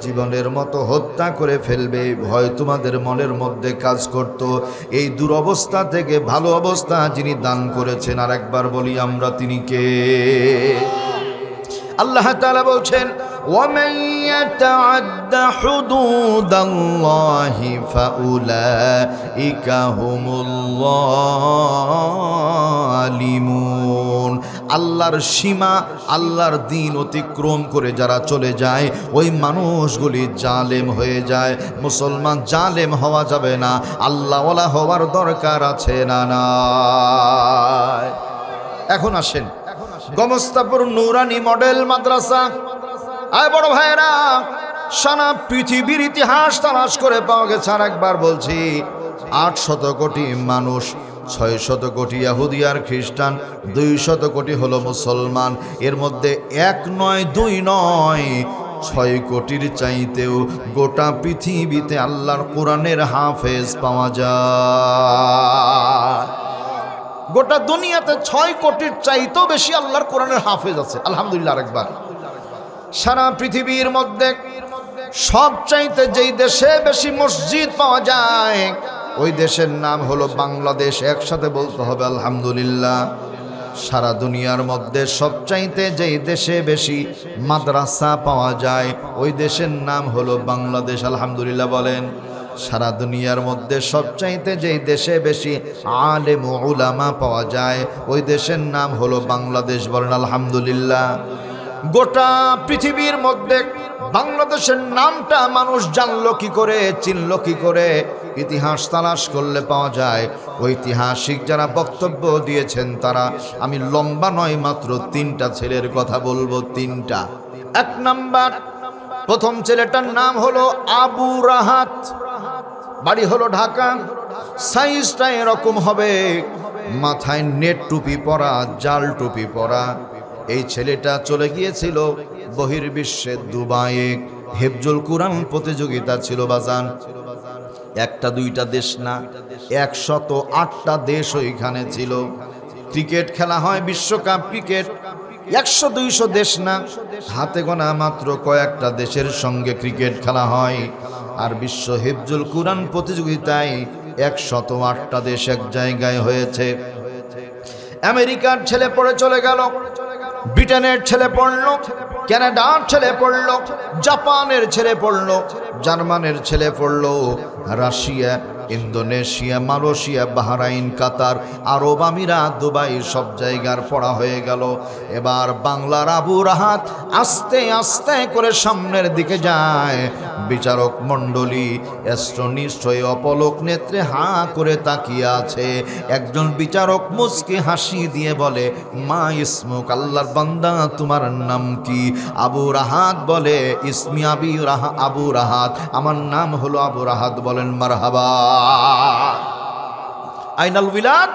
জীবনের মতো হত্যা করে ফেলবে, ভয় তোমাদের মনের মধ্যে কাজ করত। এই দুরবস্থা থেকে ভালো অবস্থা যিনি দান করেছেন, আর একবার বলি আমরা তিনি কে? আল্লাহ তাআলা বলছেন وَمَن يَتَعَدَّ حُدُودَ اللَّهِ فَأُولَئِكَ هُمُ الظَّالِمُونَ। আল্লাহর সীমা, আল্লাহর দ্বীন অতিক্রম করে যারা চলে যায় ওই মানুষগুলি জালেম হয়ে যায়। মুসলমান জালেম হওয়া যাবে না, আল্লাহওয়ালা হওয়ার দরকার আছে না? না। এখন আসেন গমস্তাপুর নুরানি মডেল মাদ্রাসা। বড় ভাইরা সারা পৃথিবীর ইতিহাস তালাশ করে পাওয়া গেছে, আর একবার বলছি 800 কোটি মানুষ, 600 কোটি ইহুদি আর খ্রিস্টান, 200 কোটি হলো মুসলমান। এর মধ্যে 1 নয় 2 নয় 6 কোটির চাইতেও গোটা পৃথিবীতে আল্লাহর কোরআনের হাফেজ পাওয়া যায়। গোটা দুনিয়াতে 6 কোটির চাইতেও বেশি আল্লাহর কোরআনের হাফেজ আছে, আলহামদুলিল্লাহ। আরেকবার সারা পৃথিবীর মধ্যে সবচাইতে যেই দেশে বেশি মসজিদ পাওয়া যায় ওই দেশের নাম হলো বাংলাদেশ। একসাথে বলতে হবে আলহামদুলিল্লাহ। সারা দুনিয়ার মধ্যে সবচাইতে যেই দেশে বেশি মাদ্রাসা পাওয়া যায় ওই দেশের নাম হলো বাংলাদেশ, আলহামদুলিল্লাহ বলেন। সারা দুনিয়ার মধ্যে সবচাইতে যেই দেশে বেশি আলেম ও উলামা পাওয়া যায় ওই দেশের নাম হলো বাংলাদেশ, বলেন আলহামদুলিল্লাহ। গোটা পৃথিবীর মধ্যে বাংলাদেশের নামটা মানুষ জানলো কি করে, চিনলো কি করে? ইতিহাস তালাশ করলে পাওয়া যায়। ঐতিহাসিক যারা বক্তব্য দিয়েছেন তারা, আমি লম্বা নয় মাত্র 3টা ছেলের কথা বলবো, 3টা। 1 নাম্বার, প্রথম ছেলেটার নাম হলো আবু রাহাত, বাড়ি হলো ঢাকা। সাইজটা এরকম হবে, মাথায় নেট টুপি পরা, জাল টুপি পরা। এই ছেলেটা চলে গিয়েছিল বহির্বিশ্বে দুবাইয়ে, হেফজুল কুরআন প্রতিযোগিতা ছিল বাজান। 1টা 2টা দেশ না, 108টা দেশ ওইখানে ছিল। ক্রিকেট খেলা হয়, বিশ্বকাপ ক্রিকেট, 100-200 দেশ না, হাতে গোনা মাত্র কয়েকটা দেশের সঙ্গে ক্রিকেট খেলা হয়। আর বিশ্ব হেফজুল কুরআন প্রতিযোগিতায় 108টা দেশ এক জায়গায় হয়েছে। আমেরিকার ছেলে পড়ে চলে গেল, ব্রিটেনের ছেলে পড়লো, কানাডার ছেলে পড়লো, জাপানের ছেলে পড়লো, জার্মানের ছেলে পড়লো, রাশিয়া, ইন্দোনেশিয়া, মালয়েশিয়া, বাহরাইন, কাতার, আরব আমিরাত, দুবাই, সব জায়গার পড়া হয়ে গেল। এবার বাংলার আবু রাহাত আস্তে আস্তে করে সামনের দিকে যায়। বিচারক মণ্ডলী নিশ্চয়ই অপলক নেত্রে হাঁ করে তাকিয়ে আছে। একজন বিচারক মুচকি হাসি দিয়ে বলে, মা ইসমুক, আল্লাহর বান্দা তোমার নাম কি? আবু রাহাত বলে, ইসমি আবু রাহাত, আমার নাম হলো আবু রাহাত। বলেন মারহাবা। আইনাল বিলাদ,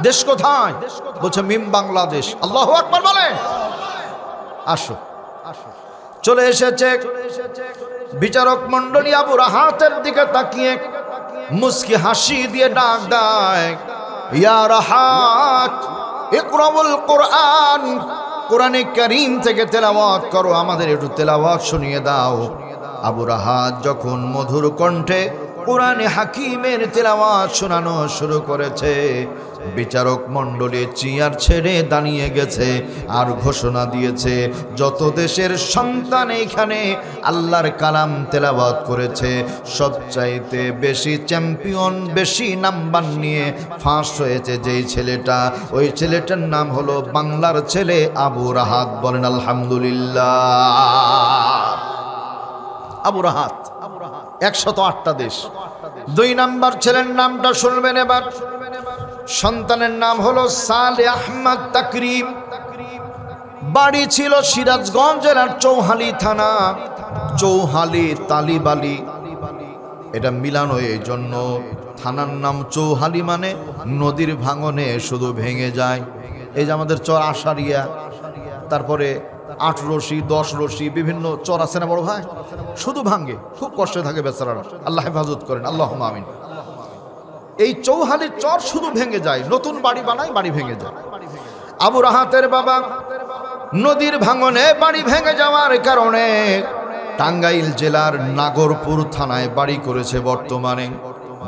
দেশ কোথায়? বলছে মিম বাংলাদেশ। আল্লাহু আকবার বলেন। আসো, চলে এসেছে। বিচারক মণ্ডলী আবু রাহাতের দিকে তাকিয়ে মুস্কি হাসি দিয়ে ডাক দেয়, ইয়া রাহাত ইকরাউল কোরআন, কোরআনে কারীম থেকে তেলাওয়াত করো, আমাদের একটু তেলাওয়াত শুনিয়ে দাও। আবু রাহাত যখন মধুর কণ্ঠে কোরআনে হাকিমের তেলাওয়াত শোনানো শুরু করেছে, বিচারক মণ্ডলী চেয়ার ছেড়ে দাঁড়িয়ে গেছে আর ঘোষণা দিয়েছে, যত দেশের সন্তান এখানে আল্লাহর কালাম তেলাওয়াত করেছে, সবচাইতে বেশি চ্যাম্পিয়ন, বেশি নাম্বার নিয়ে ফার্স্ট হয়েছে যেই ছেলেটা, ওই ছেলেটার নাম হলো বাংলার ছেলে আবু রাহাত। বলেন আলহামদুলিল্লাহ। আবু রাহাত 108টা দেশ। 2 নাম্বার ছেলের নামটা শুনবেন এবার। সন্তানের নাম হলো সালে আহমদ তাকরিম। বাড়ি ছিল সিরাজগঞ্জ জেলার চৌহালি থানা, চৌহালি তালিবালি, এটা মিলানো, এই জন্য থানার নাম চৌহালি, মানে নদীর ভাঙনে শুধু ভেঙে যায়। এই যে আমাদের চর আশারিয়া, তারপরে 8 রশি 10 রশি বিভিন্ন চর আছে না বড় ভাই, শুধু ভাঙ্গে, খুব কষ্টে থাকে বেচারারা। আল্লাহ হেফাজত করেন, আল্লাহুম্মা আমিন। এই চৌহালির চর শুধু ভেঙে যায়, নতুন বাড়ি বানায়, বাড়ি ভেঙে যায়। আবু রাহাতের বাবা নদীর ভাঙনে বাড়ি ভেঙে যাওয়ার কারণে টাঙ্গাইল জেলার নাগরপুর থানায় বাড়ি করেছে বর্তমানে।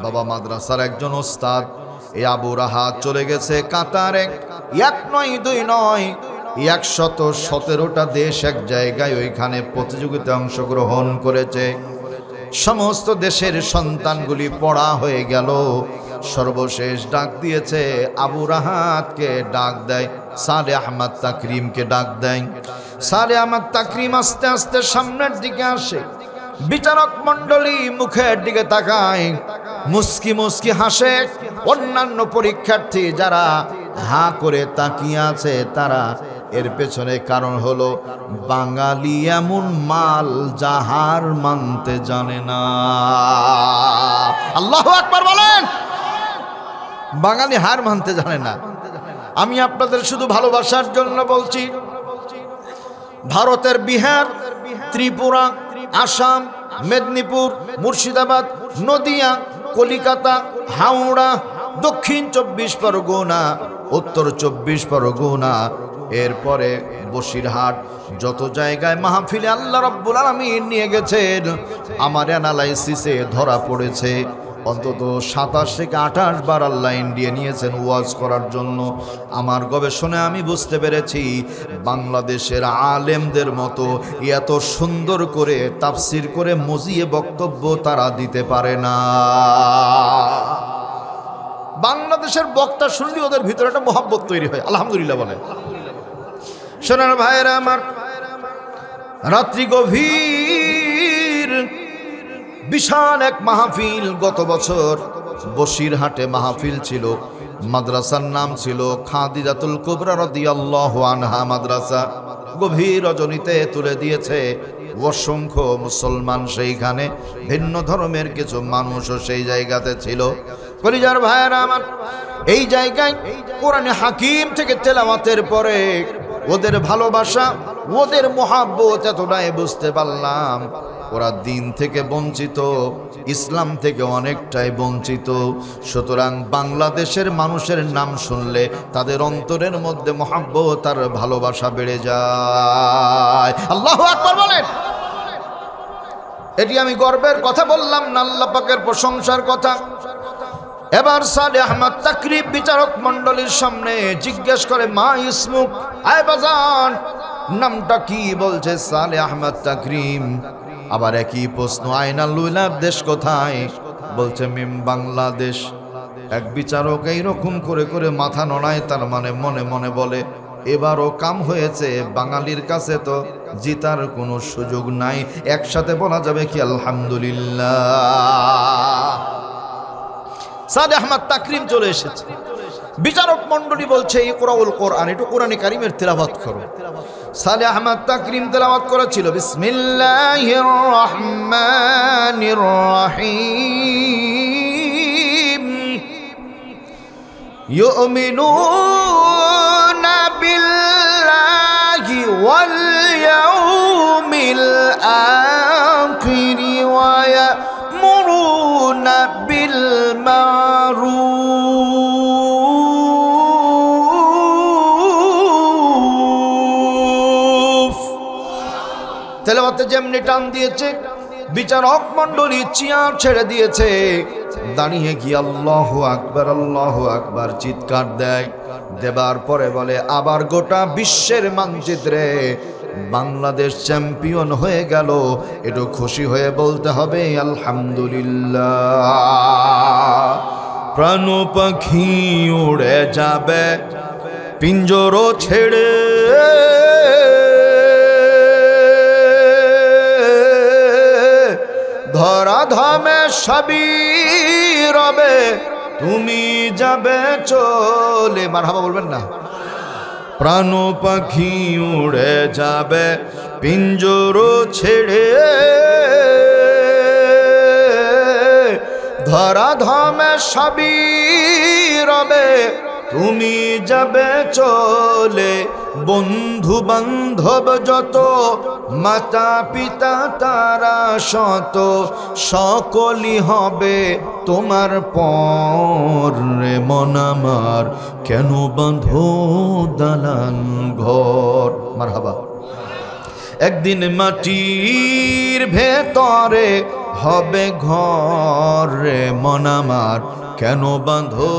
বাবা মাদ্রাসার একজন ওস্তাদ। এই আবু রাহাত চলে গেছে কাতারে। 1 নয় 2 নয় 117টা দেশ এক জায়গায় ওইখানে প্রতিযোগিতায় অংশগ্রহণ করেছে। সমস্ত দেশের সন্তানগুলি পড়া হয়ে গেল। সর্বশেষ ডাক দিয়েছে আবু রাহাতকে, ডাক দেয় সালে আহমদ তাকরিমকে, ডাক দেয়। সালে আহমদ তাকরিম আস্তে আস্তে সামনের দিকে আসে। বিচারক মণ্ডলী মুখের দিকে তাকায়, মুস্কি মুস্কি হাসে। অন্যান্য পরীক্ষার্থী যারা হা করে তাকিয়ে আছে, তারা এর পেছনে কারণ হলো বাঙালি এমন মাল যাহার মানতে জানে না। আল্লাহু আকবার বলেন। বাঙালি হার মানতে জানে না। আমি আপনাদের শুধু ভালোবাসার জন্য বলছি, ভারতের বিহার, ত্রিপুরা, আসাম, মেদিনীপুর, মুর্শিদাবাদ, নদিয়া, কলিকাতা, হাওড়া, দক্ষিণ 24 পরগনা, উত্তর 24 পরগনা, এরপরে বসিরহাট, যত জায়গায় মাহফিলে আল্লাহ রাব্বুল আলামিন নিয়ে গেছেন, আমার অ্যানালাইসিসে ধরা পড়েছে অন্তত 27 থেকে 28 বার আল্লাহ ইন্ডিয়া নিয়েছেন ওয়াজ করার জন্য। আমার গবেষণায় আমি বুঝতে পেরেছি, বাংলাদেশের আলেমদের মতো এত সুন্দর করে তাফসির করে মজিয়ে বক্তব্য তারা দিতে পারে না। বাংলাদেশের বক্তা শুনলে ওদের ভিতরে একটা মহব্বত তৈরি হয়। আলহামদুলিল্লাহ বলে। সোনার ভাইয়েরা আমার, রাত্রি গভীর, বিশাল এক মাহফিল। গত বছর বসিরহাটে মাহফিল ছিল। মাদ্রাসার নাম ছিল খাদিজাতুল কুবরা রাদিয়াল্লাহু আনহা মাদ্রাসা। গভীর রজনীতে তুলে দিয়েছে অসংখ্য মুসলমান। সেইখানে ভিন্ন ধর্মের কিছু মানুষও সেই জায়গাতে ছিল। কলিজার ভাইয়েরা আমার, এই জায়গায় কোরআনে হাকিম থেকে তেলাওয়াতের পরে ওদের ভালোবাসা, ওদের মোহাব্বত এতটাই বুঝতে পারলাম, ওরা দিন থেকে বঞ্চিত, ইসলাম থেকে অনেকটাই বঞ্চিত। সুতরাং বাংলাদেশের মানুষের নাম শুনলে তাদের অন্তরের মধ্যে মোহাব্বত আর ভালোবাসা বেড়ে যায়। আল্লাহু আকবার বলেন। এটি আমি গর্বের কথা বললাম না, আল্লাহ পাকের প্রশংসার কথা। এবার সালে আহমদ তাকরিম বিচারক মণ্ডলীর সামনে জিজ্ঞেস করে, মা ইসমুক, আয় বাজান, নামটা কি? বলছে সালে আহমদ তাকরিম। আবার একই প্রশ্ন, আইনাল বিলাদ, দেশ কোথায়? বলছে মিম বাংলাদেশ। এক বিচারক এইরকম করে করে মাথা নড়ায়, তার মানে মনে মনে বলে, এবারও কাম হয়েছে, বাঙালির কাছে তো জিতার কোনো সুযোগ নাই। একসাথে বলা যাবে কি আলহামদুলিল্লাহ। সালে আহমদ তাকরিম চলে এসেছে। বিচারক মণ্ডলী বলছে, ইকরাউল কোরআন, একটু কোরআনে কারিমের তেলাওয়াত করো। সালে আহমদ তাকরিম তেলাওয়াত করেছিল, বিসমিল্লাহির রহমানির রহিম, ইউমিনুনা বিল্লাহি ওয়াল ইয়াউমিল আখির ওয়া ইয়ামুরুনা বিল মারুফ। তেলাওয়াতে যেমনি টান দিয়েছে, বিচারক মণ্ডলী চেয়ার ছেড়ে দিয়েছে, দাঁড়িয়ে গিয়ে আল্লাহু আকবার চিৎকার দেয়। দেবার পরে বলে, আবার গোটা বিশ্বের মানচিত্রে বাংলাদেশ চ্যাম্পিয়ন হয়ে গেল। একটু খুশি হয়ে বলতে হবে আলহামদুলিল্লাহ। প্রাণ পাখি উড়ে যাবে পিঞ্জর ছেড়ে, ধরা ধামে সবই রবে, তুমি যাবে চলে। মারহাবা বলবেন না? প্রাণ পাখি উড়ে যাবে পিঞ্জর ছেড়ে, ধরা ধামে সবই রবে, তুমি যাবে চলে। বন্ধু বান্ধব যত, মাতা পিতা তারা শত, সকলই হবে তোমার পর। রে মন আমার কেন বাঁধো দালান ঘর। মারহাবা। একদিন মাটির ভেতরে হবে ঘর। রে মন আমার কেন বাঁধো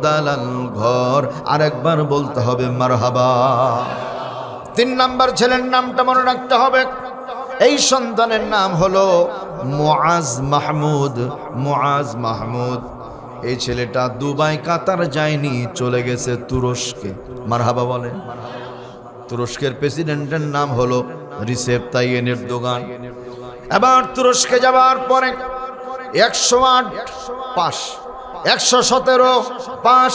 দালাল ঘর। আরেকবার বলতে হবে মারহাবা। 3 নাম্বার ছেলের নামটা মনে রাখতে হবে। এই সন্তানের নাম হলো মুআজ মাহমুদ। মুআজ মাহমুদ। এই ছেলেটা দুবাই কাতার যায়নি, চলে গেছে তুরস্কে। মারহাবা বলে। তুরস্কের প্রেসিডেন্টের নাম হলো রিসেপ তাইয়েপ এরদোগান। এবার তুরস্কে যাওয়ার পরে 108 পাস, 117 পাস,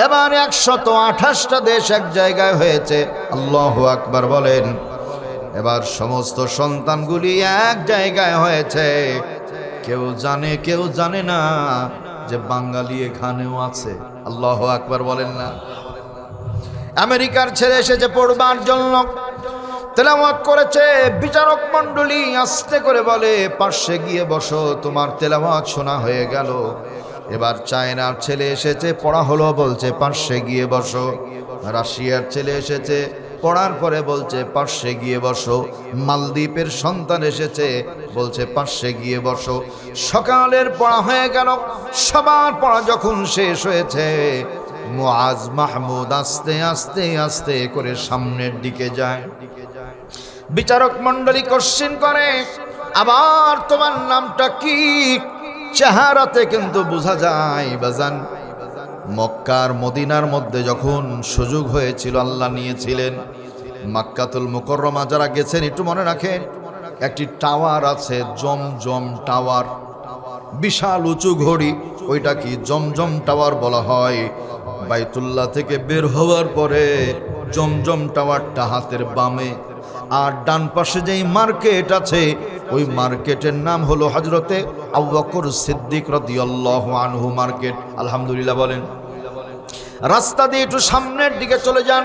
এবার 128টা দেশ এক জায়গায় হয়েছে। আল্লাহু আকবার বলেন। এবার সমস্ত সন্তানগুলি এক জায়গায় হয়েছে। কেউ জানে কেউ জানে না যে বাঙালি এখানেও আছে। আল্লাহু আকবার বলেন না? আমেরিকার ছেলে এসেছে পড়বার জন্য, তেলাওয়াত করেছে। বিচারক মণ্ডলী আস্তে করে বলে, পাশে গিয়ে বসো, তোমার তেলাওয়াত শোনা হয়ে গেল। এবার চায়নার ছেলে এসেছে, পড়া হলো, বলছে পাশে গিয়ে বসো। রাশিয়ার ছেলে এসেছে, পড়ার পরে বলছে পাশে গিয়ে বসো। মালদ্বীপের সন্তান এসেছে, বলছে পাশে গিয়ে বসো। সকালের পড়া হয়ে গেল। সবার পড়া যখন শেষ হয়েছে, মুআজ মাহমুদ আস্তে আস্তে আস্তে করে সামনের দিকে যায়। বিচারক মণ্ডলী কোশ্চেন করে, আবার তোমার নামটা কি? চেহারাতে কিন্তু বোঝা যায় বাজান, মক্কার মদিনার মধ্যে যখন সুযোগ হয়েছিল আল্লাহ নিয়েছিলেন। মক্কাতুল মুকাররমা যারা গেছেন একটু মনে রাখেন, একটি টাওয়ার আছে, জমজম টাওয়ার, বিশাল উঁচু ঘড়ি, ওইটা কি জমজম টাওয়ার বলা হয়। বাইতুল্লাহ থেকে বের হওয়ার পরে জমজম টাওয়ারটা হাতের বামে, আর ডান পাশে যেই মার্কেট আছে ওই মার্কেটের নাম হলো হযরতে আবু বকর সিদ্দিক রাদিয়াল্লাহু আনহু মার্কেট। আলহামদুলিল্লাহ বলেন। রাস্তা দিয়ে একটু সামনের দিকে চলে যান,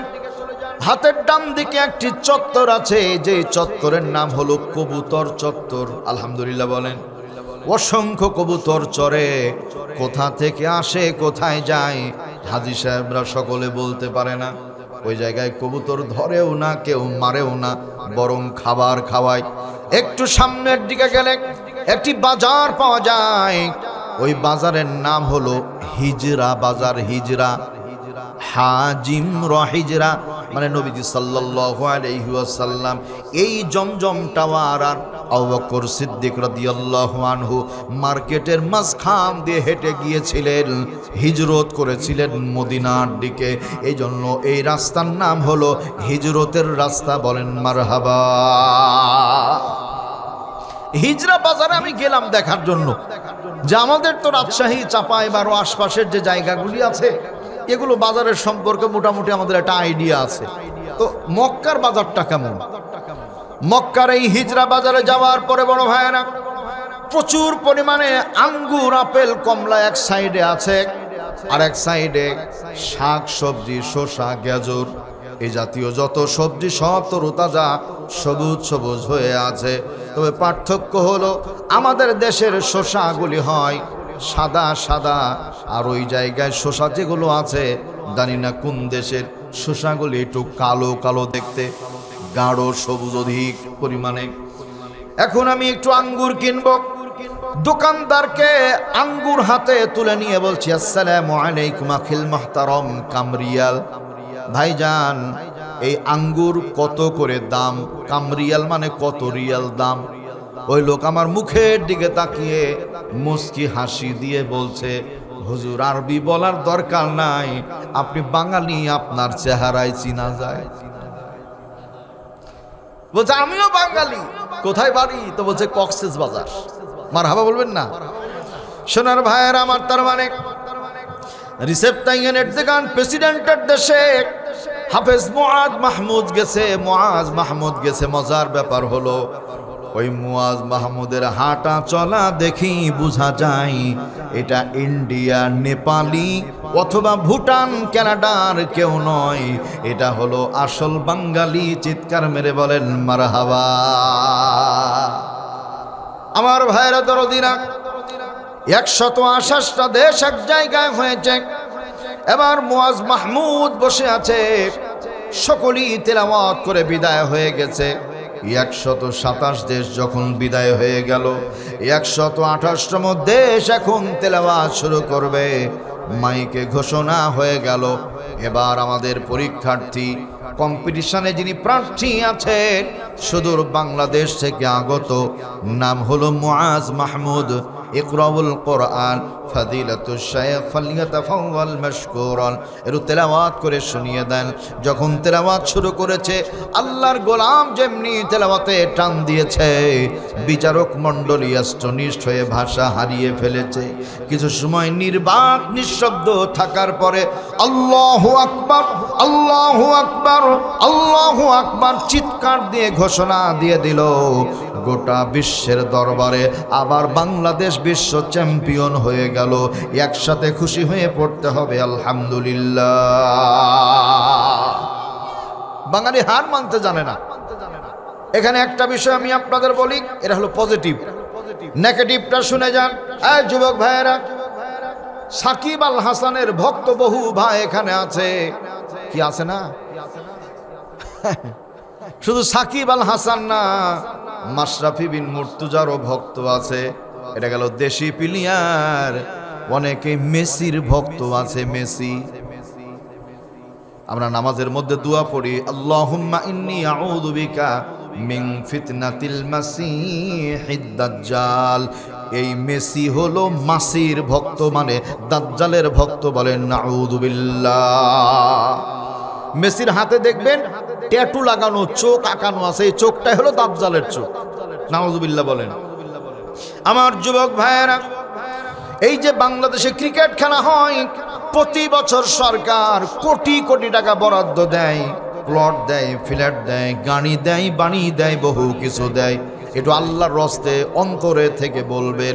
হাতের ডান দিকে একটি চত্বর আছে, যে চত্বরের নাম হলো কবুতর চত্বর। আলহামদুলিল্লাহ বলেন। অসংখ্য কবুতর চড়ে, কোথা থেকে আসে কোথায় যায় হাজী সাহেবরা সকলে বলতে পারে না। ওই জায়গায় কবুতর ধরেও না, কেউ মারেও না, বরং খাবার খাওয়ায়। একটু সামনের দিকে গেলে একটি বাজার পাওয়া যায়, ওই বাজারের নাম হলো হিজরা বাজার। হিজরা, হাজিম হিজরা, মানে নবীজি সাল্লাল্লাহু আলাইহি ওয়াসাল্লাম এই জমজম টাওয়ার আর আবু বকর সিদ্দিক রাদিয়াল্লাহু আনহু মার্কেটের মাঝখান দিয়ে হেঁটে গিয়েছিলেন, হিজরত করেছিলেন মদিনার দিকে। এই জন্য এই রাস্তার নাম হলো হিজরতের রাস্তা। বলেন মারহাবা। হিজরা বাজারে আমি গেলাম দেখার জন্য যে আমাদের তো রাজশাহী, চাঁপাইবার ও আশপাশের যে জায়গাগুলি আছে এগুলো বাজারের সম্পর্কে মোটামুটি আমাদের একটা আইডিয়া আছে। তো মক্কার বাজারটা কেমন? মক্কার এই হিজরা বাজারে যাওয়ার পরে বড় ভাইয়েরা, প্রচুর পরিমাণে আঙ্গুর, আপেল, কমলা এক সাইডে আছে, আর এক সাইডে শাক সবজি, শসা, গাজর, এই জাতীয় যত সবজি সব তরতাজা সবুজ সবুজ হয়ে আছে। তবে পার্থক্য হলো আমাদের দেশের শসাগুলি হয় সাদা সাদা, আর ওই জায়গায় শসা যেগুলো আছে জানি না কোন দেশের শসাগুলি একটু কালো কালো দেখতে, গাঢ় সবুজ অধিক পরিমাণে। এখন আমি একটু আঙ্গুর কিনবো, দোকানদারকে আঙ্গুর হাতে তুলে নিয়ে বলছি, আসসালামু আলাইকুম আখিল মুহতারাম কামরিয়াল, ভাইজান এই আঙ্গুর কত করে দাম? কামরিয়াল মানে কত রিয়াল দাম। ওই লোক আমার মুখের দিকে তাকিয়ে মুস্কি হাসি দিয়ে বলছে, হুজুর আরবি বলার দরকার নাই, আপনি বাঙালি, আপনার চেহারায় চিনা যায়। বলছে আমিও বাঙালি, কোথায় বাড়ি? তো বলছে কক্সেস বাজার। মারহাবা বলবেন না? সোনার ভাইয়ের আমার, তার মানে রিসেপ তাইয়েনের দেখান প্রেসিডেন্টের দেশে হাফেজ মুআজ মাহমুদ গেছে, মুআজ মাহমুদ গেছে। মজার ব্যাপার হলো ওই মুআজ মাহমুদের হাঁটা চলা দেখি বোঝা যায় এটা ইন্ডিয়া, নেপালি অথবা ভুটান, কানাডার কেউ নয়, এটা হলো আসল বাঙালি। চিৎকার মেরে বলেন মারহাবা। আমার ভাইরা দরদিরা, 128টা দেশ এক জায়গায় হয়েছে। এবার মুআজ মাহমুদ বসে আছে, সকলেই তেলাওয়াত করে বিদায় হয়ে গেছে। 127 দেশ যখন বিদায় হয়ে গেল, 128তম দেশ এখন তেলাওয়াত শুরু করবে। মাইকে ঘোষণা হয়ে গেল, এবার আমাদের পরীক্ষার্থী কম্পিটিশনে যিনি প্রার্থী আছেন সুদূর বাংলাদেশ থেকে আগত, নাম হলো মুআজ মাহমুদ। ইকরাউল কোরআন ফাদিলাতুশ শাইখ ফালিয়াতাফাওয়াল মাশকুরান। এর তেলাওয়াত করে শুনিয়ে দেন। যখন তেলাওয়াত শুরু করেছে, আল্লাহর গোলাম যেমনি তেলাওয়াতে টান দিয়েছে, বিচারক মণ্ডলী অষ্টনিষ্ঠ হয়ে ভাষা হারিয়ে ফেলেছে। কিছু সময় নির্বাক নিঃশব্দ থাকার পরে আল্লাহু আকবার, আল্লাহু আকবার, আল্লাহু আকবার চিৎকার দিয়ে ঘোষণা দিয়ে দিল, গোটা বিশ্বের দরবারে আবার বাংলাদেশ বিশ্ব চ্যাম্পিয়ন হয়ে গেল। একসাথে খুশি হয়ে পড়তে হবে আলহামদুলিল্লাহ। বাঙালি হার মানতে জানে না। এখানে একটা বিষয় আমি আপনাদের বলি, এটা হলো পজিটিভ। নেগেটিভটা শুনে যান। এই যুবক ভাইয়েরা, সাকিব আল হাসানের ভক্ত বহু ভাই এখানে আছে, কি আছে না? শুধু সাকিব আল হাসান না, মাশরাফি বিন মুর্তজারও ভক্ত আছে। এটা গেল দেশি প্লেয়ার। অনেকে মেসির ভক্ত আছে, মেসি। আমরা নামাজের মধ্যে দোয়া পড়ি, আল্লাহুম্মা ইন্নী আউযু বিকা মিন ফিতনাতিল মাসিহিদ দাজ্জাল। এই মেসি হলো মাসির ভক্ত, মানে দাজ্জালের ভক্ত। বলেন নাউযু বিল্লাহ। মেসির হাতে দেখবেন ট্যাটু লাগানো, চোখ আঁকানো আছে, এই চোখটাই হলো দাজ্জালের চোখ। নাউযুবিল্লাহ বলেন। আমার যুবক ভাইয়েরা, এই যে বাংলাদেশে ক্রিকেট খেলা হয়, প্রতি বছর সরকার কোটি কোটি টাকা বরাদ্দ দেয়, প্লট দেয়, ফ্ল্যাট দেয়, গাড়ি দেয়, বাড়ি দেয়, বহু কিছু দেয়। একটু আল্লাহর রস্তে অন্তরে থেকে বলবেন,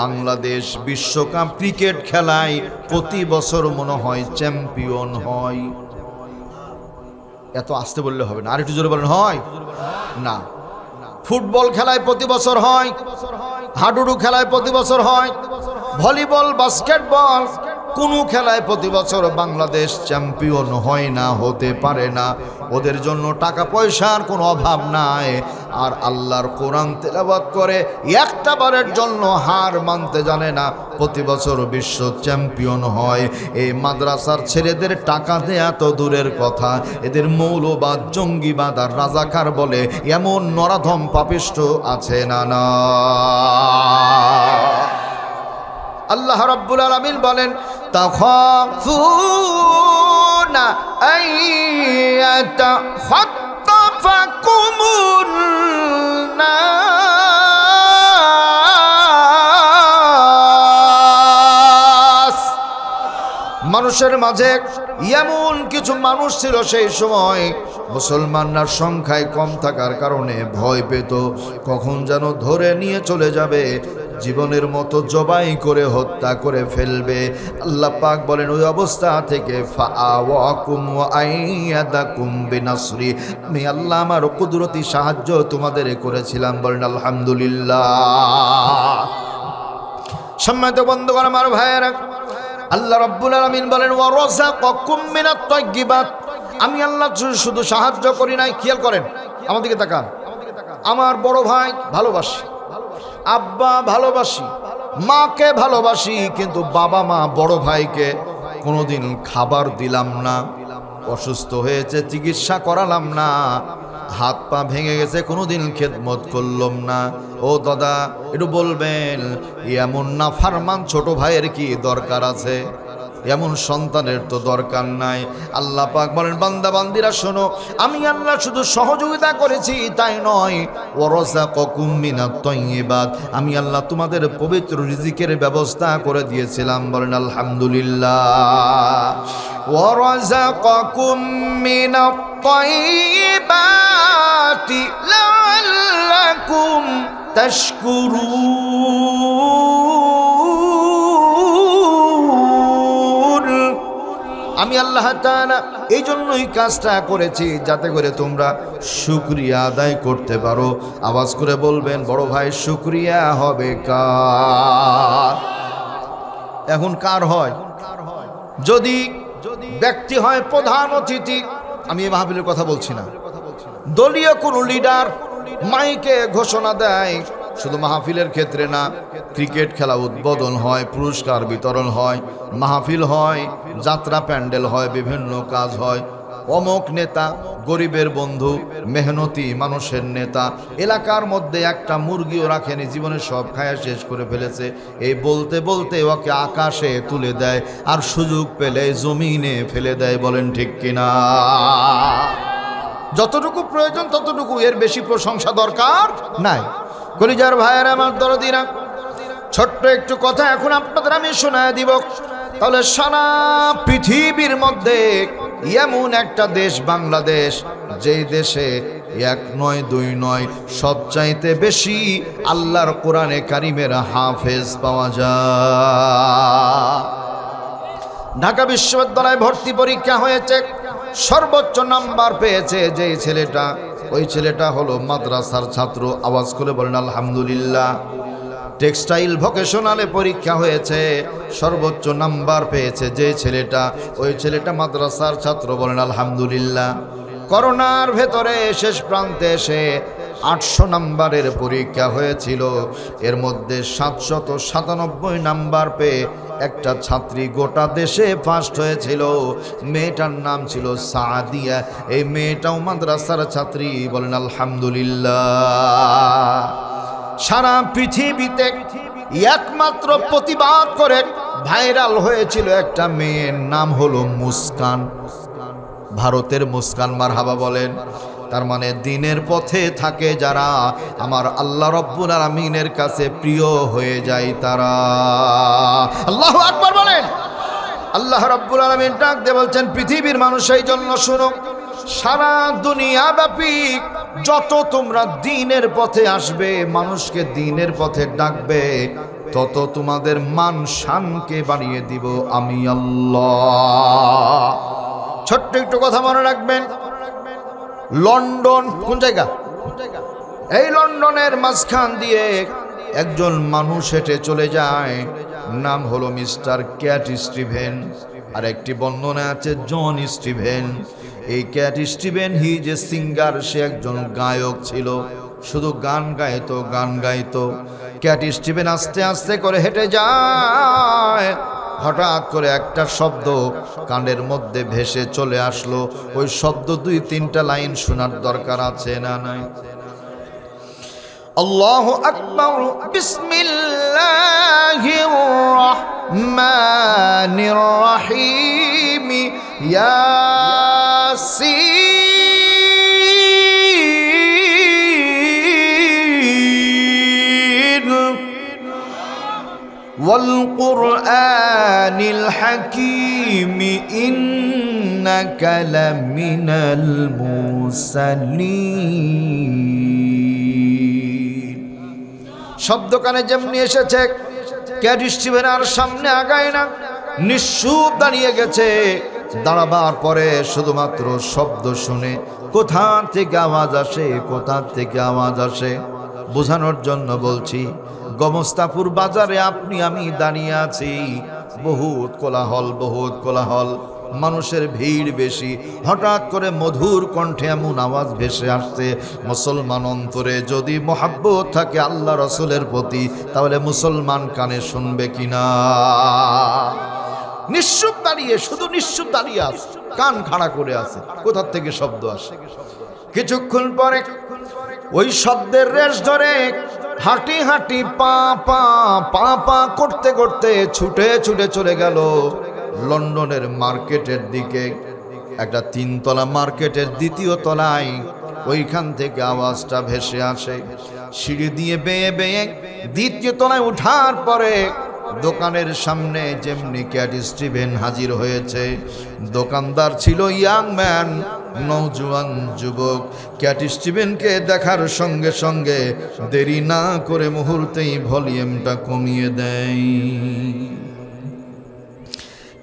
বাংলাদেশ বিশ্বকাপ ক্রিকেট খেলায় প্রতি বছর মনে হয় চ্যাম্পিয়ন হয়। এত আসতে বললে হবে না, আর একটু জোরে বলেন, হয় না? ফুটবল খেলায় প্রতি বছর হয়, হাডুডু খেলায় প্রতি বছর হয়, ভলিবল, বাস্কেটবল, কোনো খেলায় প্রতি বছর বাংলাদেশ চ্যাম্পিয়ন হয় না, হতে পারে না। ওদের জন্য টাকা পয়সার কোনো অভাব নাই। আর আল্লাহর কোরআন তেলাওয়াত করে একটা বারের জন্য হার মানতে জানে না, প্রতি বছর বিশ্ব চ্যাম্পিয়ন হয়। এই মাদ্রাসার ছেলেদের টাকা দেয়া তো দূরের কথা, এদের মৌলবাদ, জঙ্গিবাদ আর রাজাকার বলে এমন নরাধম পাপিষ্ঠ আছে না? না। আল্লাহ রাব্বুল আলামিন বলেন, তাখাফুনা আইয়াতাখাত্তাফাকুমুন নাস। মানুষের মাঝে এমন কিছু মানুষ ছিল সেই সময়, মুসলমানরা সংখ্যায় কম থাকার কারণে ভয় পেত কখন যেন ধরে নিয়ে চলে যাবে। জীবনের মতো জবাই করে হত্যা করে ফেলবে। আল্লাহ পাক বলেন ওই অবস্থা থেকে ফাআওয়াকুম ওয়া আইয়াদাকুম বিনাসরি, আমি আল্লাহ আমার কুদরতি সাহায্য তোমাদের করেছিলাম। বলেন আলহামদুলিল্লাহ। সম্মানিত বন্ধুগণ, আমার ভাইয়েরা, আল্লাহ রাব্বুল আলামিন বলেন ওয়া রাযাকাকুম মিনাত তাইয়্যিবাত, আমি আল্লাহ শুধু সাহায্য করি নাই। খেয়াল করেন, আমার দিকে তাকান। আমার বড় ভাই ভালোবাসি, আব্বা ভালোবাসি, মাকে ভালোবাসি, কিন্তু বাবা মা বড় ভাইকে কোনোদিন খাবার দিলাম না। অসুস্থ হয়েছে চিকিৎসা করালাম না, হাত পা ভেঙে গেছে কোনোদিন খেদমত করলাম না। ও দাদা একটু বলবেন, এমন না ফারমান ছোট ভাইয়ের কি দরকার আছে? এমন সন্তানের তো দরকার নাই। আল্লাহ পাক বলেন বান্দা বান্দিরা শোনো, আমি আল্লাহ শুধু সহযোগিতা করেছি তাই নয়, ওয়ারাযাকাকুম মিনাত তাইয়্যিবাত, আমি আল্লাহ তোমাদের পবিত্র রিজিকের ব্যবস্থা করে দিয়েছিলাম। বলেন আলহামদুলিল্লাহ। ওয়ারাযাকাকুম মিনাত তাইয়্যিবাতি লাআল্লাকুম তাশকুরুন, আমি আল্লাহ তাআলা এই জন্যই কাজটা করেছি যাতে করে তোমরা শুকরিয়া আদায় করতে পারো। আওয়াজ করে বলবেন বড় ভাই শুকরিয়া হবে কার? এখন কার হয়? যদি ব্যক্তি হয় প্রধান অতিথি, আমি এই মাহফিলের কথা বলছি না, দলীয় কোনো লিডার মাইকে ঘোষণা দেয়, শুধু মাহফিলের ক্ষেত্রে না, ক্রিকেট খেলা উদ্বোধন হয়, পুরস্কার বিতরণ হয়, মাহফিল হয়, যাত্রা প্যান্ডেল হয়, বিভিন্ন কাজ হয়। অমুক নেতা গরিবের বন্ধু, মেহনতি মানুষের নেতা, এলাকার মধ্যে একটা মুরগিও রাখেনি, জীবনে সব খায়া শেষ করে ফেলেছে, এই বলতে বলতে ওকে আকাশে তুলে দেয়, আর সুযোগ পেলে জমিনে ফেলে দেয়। বলেন ঠিক কিনা? যতটুকু প্রয়োজন ততটুকু, এর বেশি প্রশংসা দরকার নাই। কলিজার ভাইয়েরা আমার দরদিরা, ছোট্ট একটু কথা এখন আপনাদের আমি শোনায় দিব। তাহলে সারা পৃথিবীর মধ্যে এমন একটা দেশ বাংলাদেশ, যেই দেশে এক নয় দুই নয়, সবচাইতে বেশি আল্লাহর কোরআনে কারিমের হাফেজ পাওয়া যায়। ঢাকা বিশ্ববিদ্যালয়ে ভর্তি পরীক্ষা হয়েছে, সর্বোচ্চ নাম্বার পেয়েছে যেই ছেলেটা, ওই ছেলেটা হলো মাদ্রাসার ছাত্র। আওয়াজ করে বলেন আলহামদুলিল্লাহ। টেক্সটাইল ভোকেশনালে পরীক্ষা হয়েছে, সর্বোচ্চ নাম্বার পেয়েছে যে ছেলেটা, ওই ছেলেটা মাদ্রাসার ছাত্র। বলেন আলহামদুলিল্লাহ। করোনার ভেতরে শেষ প্রান্তে এসে 800 নাম্বারের পরীক্ষা হয়েছিল, এর মধ্যে 797 নাম্বার পেয়ে একটা ছাত্রী গোটা দেশে ফার্স্ট হয়েছিল। মেয়েটার নাম ছিল সাদিয়া, এই মেয়েটাও মাদ্রাসার ছাত্রী। বলেন আলহামদুলিল্লাহ। সারা পৃথিবীতে একমাত্র প্রতিবাদ করে ভাইরাল হয়েছিল একটা মেয়ের নাম হলো মুস্কান। ভারতের মুস্কান, মারহাবা বলেন। তার মানে দিনের পথে থাকে যারা, আমার আল্লাহ রব্বুল আলামিনের কাছে প্রিয় হয়ে যায় তারা। আল্লাহু আকবার বলেন। আল্লাহ রব্বুল আলামিন ডাক দিয়ে বলছেন পৃথিবীর মানুষ, এই জন্য শুনো, সারা দুনিয়া ব্যাপী যত তোমরা দ্বীনের পথে আসবে, মানুষকে দ্বীনের পথে ডাকবে, তত তোমাদের মান শানকে বাড়িয়ে দিব আমি আল্লাহ। ছোট্ট একটু কথা মনে রাখবেন, লন্ডন কোন জায়গা? এই লন্ডনের মাঝখান দিয়ে একজন মানুষ হেঁটে চলে যায়, নাম হলো মিস্টার ক্যাট স্টিভেন। আর একটি বর্ণনা আছে জন স্টিভেন। এই ক্যাট স্টিভেন হি যে সিঙ্গার, সে একজন গায়ক ছিল, শুধু গান গাইতো, গান গাইতো। ক্যাট স্টিভেন আস্তে আস্তে করে হেঁটে যায়, হঠাৎ করে একটা শব্দ কানের মধ্যে ভেসে চলে আসলো। ওই শব্দ 2-3টা লাইন শোনার দরকার আছে না নাই? আল্লাহু আকবার, বিসমিল্লাহির রহমানির রহিম, ইয়াসিন ওয়াল কুরআনিল হাকীম, ইন্নাকা লামিনাল মুরসালিন। শব্দ কানে যেমনি এসেছে, ক্যাট স্টিভেন আর সামনে আগায় না, নিশ্চুপ দাঁড়িয়ে গেছে। দাঁড়াবার পরে শুধুমাত্র শব্দ শুনে কোথা থেকে আওয়াজ আসে, কোথা থেকে আওয়াজ আসে বোঝানোর জন্য বলছি। গমস্তাপুর বাজারে আপনি আমি দাঁড়িয়ে আছি, বহুত কোলাহল, বহুত কোলাহল, মানুষের ভিড় বেশি। হঠাৎ করে মধুর কণ্ঠে এমন আওয়াজ ভেসে আসছে। মুসলমান অন্তরে যদি মহাব্বত থাকে আল্লাহ রসুলের প্রতি, তাহলে মুসলমান কানে শুনবে কিনা? নিশ্চুপ দাঁড়িয়ে, শুধু নিশ্চুপ দাঁড়িয়ে আছে, কান খাড়া করে আছে, কোথা থেকে শব্দ আসে। কিছুক্ষণ পরে ওই শব্দের রেশ ধরে হাঁটি হাঁটি পা পা পা পা করতে করতে ছুটে ছুটে চলে গেল লন্ডনের মার্কেটের দিকে। একটা 3 তলা মার্কেটের 2য় তলায় ওইখান থেকে আওয়াজটা ভেসে আসে। সিঁড়ি দিয়ে বেয়ে বেয়ে 2য় তলায় ওঠার পরে দোকানের সামনে যেমনি ক্যাট স্টিভেন হাজির হয়েছে। দোকানদার ছিল ইয়াং ম্যান, নওজোয়ান যুবক। ক্যাট স্টিভেনকে দেখার সঙ্গে সঙ্গে দেরি না করে মুহূর্তেই ভলিউমটা কমিয়ে দেয়।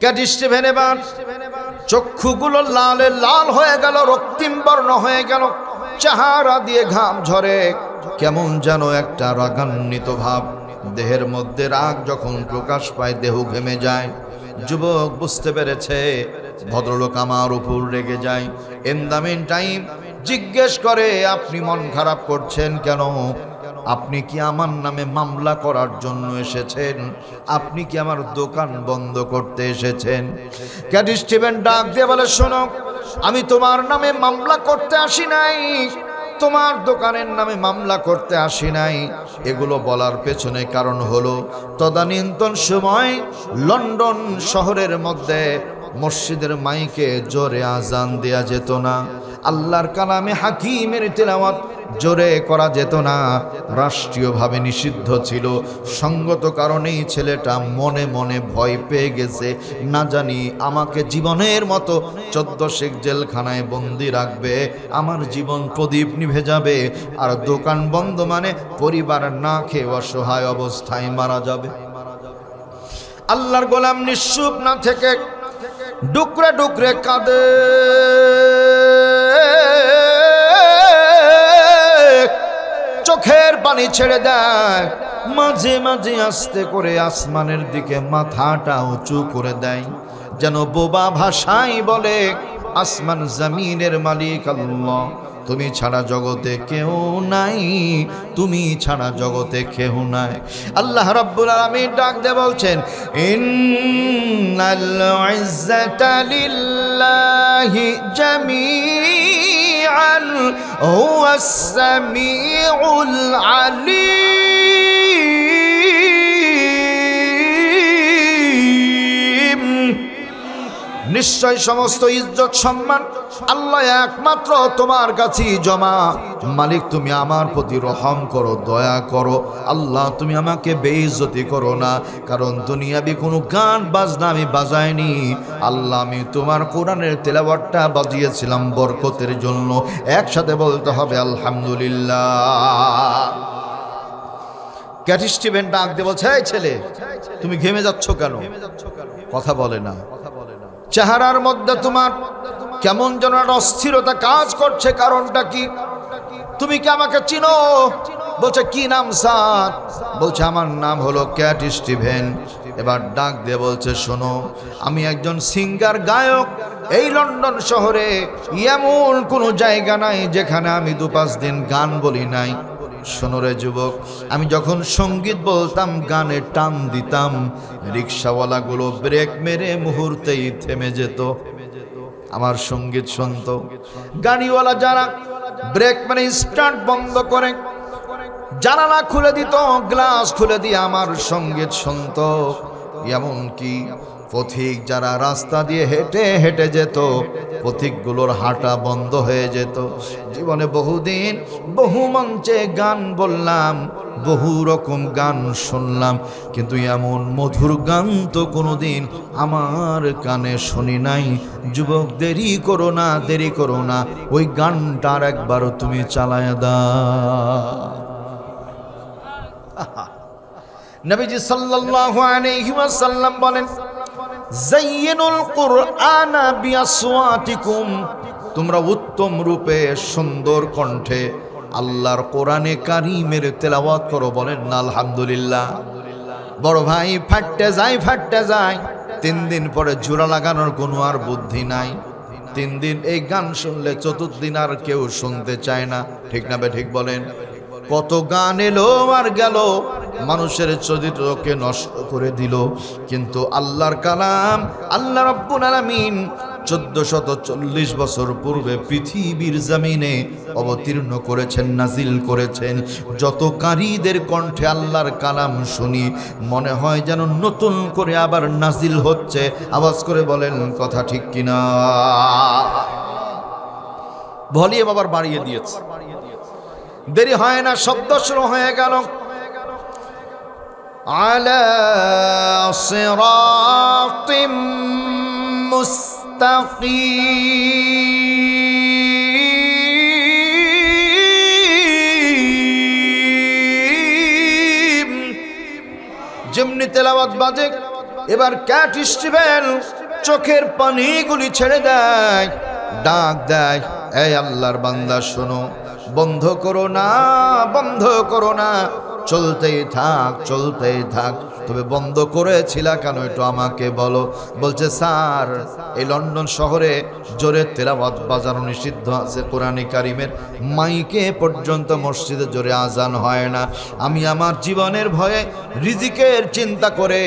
ক্যাট স্টিভেন এবার চক্ষুগুলো লালে লাল হয়ে গেল, রক্তিম বর্ণ হয়ে গেল, চেহারা দিয়ে ঘাম ঝরে, কেমন যেন একটা রাগান্বিত ভাব। দেহের মধ্যে রাগ যখন প্রকাশ পায় দেহ ঘেমে যায়। যুবক বুঝতে পেরেছে ভদ্রলোক আমার উপর রেগে যায়। ইন দ্য মিন টাইম জিজ্ঞেস করে, আপনি মন খারাপ করছেন কেন? আপনি কি আমার নামে মামলা করার জন্য এসেছেন? আপনি কি আমার দোকান বন্ধ করতে এসেছেন? ক্যাট স্টিভেন ডাক দিয়ে বলে, শোনো, আমি তোমার নামে মামলা করতে আসি নাই, তোমার দোকানের নামে মামলা করতে আসি নাই। এগুলো বলার পেছনে কারণ হলো, তদানীন্তন সময় লন্ডন শহরের মধ্যে মসজিদের মাইকে জোরে আজান দেয়া যেত না, আল্লাহর কালামে হাকিমের তেলাওয়াত জোরে করা যেত না, রাষ্ট্রীয়ভাবে নিষিদ্ধ ছিল। সঙ্গত কারণেই ছেলেটা মনে মনে ভয় পেয়ে গেছে, না জানি আমাকে জীবনের মতো 14 শেখ জেলখানায় বন্দি রাখবে, আমার জীবন প্রদীপ নিভে যাবে, আর দোকান বন্ধ মানে পরিবার না খেয়ে অসহায় অবস্থায় মারা যাবে। আল্লাহর গোলাম নিশ্চুপ না থেকে ডুকরে ডুকরে কাঁদে, চোখের পানি ছেড়ে দেয়, মাঝে মাঝে আস্তে করে আসমানের দিকে মাথাটা উঁচু করে দেয়, যেন বোবা ভাষায় বলে, আসমান জমিনের মালিক আল্লাহ, তুমি ছাড়া জগতে কেউ নাই, তুমি ছাড়া জগতে কেউ নাই। আল্লাহ রাব্বুল আলামিন ডাক দিয়ে বলছেন, ইন্নাল ইজ্জাতা লিল্লাহি জামিআন হুয়াস সামিউল আলিম। নিশ্চয় সমস্ত ইজ্জত সম্মান আল্লাহ একমাত্র তোমার কাছেই জমা। মালিক, তুমি আমার প্রতি রহম করো, দয়া করো। আল্লাহ, তুমি আমাকে বেইজ্জতি করো না, কারণ দুনিয়াবি কোনো গান বাজনা আমি বাজাইনি। আল্লাহ, আমি তোমার কোরআনের তেলাওয়াতটা বাজিয়েছিলাম বরকতের জন্য। একসাথে বলতে হবে আলহামদুলিল্লাহ। ক্যাট স্টিভেন ডাক দিয়ে বলছে, এই ছেলে, তুমি ঘেমে যাচ্ছ কেন? কথা বলে না। চেহারার মধ্যে তোমার কেমন যেন একটা অস্থিরতা কাজ করছে, কারণটা কি? তুমি কি আমাকে চিনো? বলছে, কি নাম স্যার? বলছে, আমার নাম হলো ক্যাট স্টিভেন। এবার ডাক দিয়ে বলছে, শোনো, আমি একজন সিঙ্গার, গায়ক। এই লন্ডন শহরে এমন কোনো জায়গা নাই যেখানে আমি 2-5 দিন গান বলি নাই। শোনো রে যুবক, আমি যখন সঙ্গীত বলতাম, গানে টান দিতাম, রিক্সাওয়ালাগুলো ব্রেক মেরে মুহূর্তেই থেমে যেত, আমার সঙ্গীত শুনত। গাড়িওয়ালা যারা ব্রেক মানে স্টার্ট বন্ধ করে জানালা খুলে দিত, গ্লাস খুলে দিয়ে আমার সঙ্গীত শুনত। এমনকি পথিক যারা রাস্তা দিয়ে হেঁটে হেঁটে যেত, পথিকগুলোর হাঁটা বন্ধ হয়ে যেত। জীবনে বহুদিন বহু মঞ্চে গান বললাম, বহু রকম গান শুনলাম, কিন্তু এমন মধুর গান তো কোনোদিন আমার কানে শুনি নাই। যুবক, দেরি করো না, দেরি করো না, ওই গানটা আর একবারও তুমি চালায় দাও। নবীজি সাল্লাল্লাহু আলাইহি ওয়াসাল্লাম বলেন, যায়্যিনুল কুরআনা বিআসওয়াতিকুম, তোমরা উত্তম রূপে সুন্দর কণ্ঠে আল্লাহর কোরআনে কারীমের তেলাওয়াত করো। বলেন না আলহামদুলিল্লাহ। বড় ভাই ফাটতে যায় 3 দিন পরে জোড়া লাগানোর কোনো আর বুদ্ধি নাই। 3 দিন এই গান শুনলে 4th দিন আর কেউ শুনতে চায় না। ঠিক না ঠিক বলেন? কত গান এলো আর গেল, মানুষের চরিত্রকে নষ্ট করে দিল। কিন্তু আল্লাহর কালাম আল্লাহ রাব্বুল আলামিন 1440 বছর পূর্বে পৃথিবীর জমিনে অবতীর্ণ করেছেন, নাজিল করেছেন। যত কারীদের কণ্ঠে আল্লাহর কালাম শুনি, মনে হয় যেন নতুন করে আবার নাজিল হচ্ছে। আওয়াজ করে বলেন কথা ঠিক কিনা? ভলিউম আবার বাড়িয়ে দিয়েছে, দেরি হয় না, শব্দ শুরু হয়ে গেল। আলা সিরাতিম মুস্তাকিম। যেমনি তেলাওয়াত বাজে, এবার ক্যাট স্টিভেন চোখের পানিগুলি ছেড়ে দেয়, ডাক দেয়, এই আল্লাহর বান্দা শোনো, বন্ধ করো না, বন্ধ করো না, চলতেই থাক। তবে বন্ধ করেছিলা কেন একটু আমাকে বলো। বলছে, স্যার এই লন্ডন শহরে জোরে তেলাওয়াত বাজানো নিষিদ্ধ আছে কোরআনে কারিমের, মাইকে পর্যন্ত মসজিদে জোরে আজান হয় না। আমি আমার জীবনের ভয়ে, রিজিকের চিন্তা করে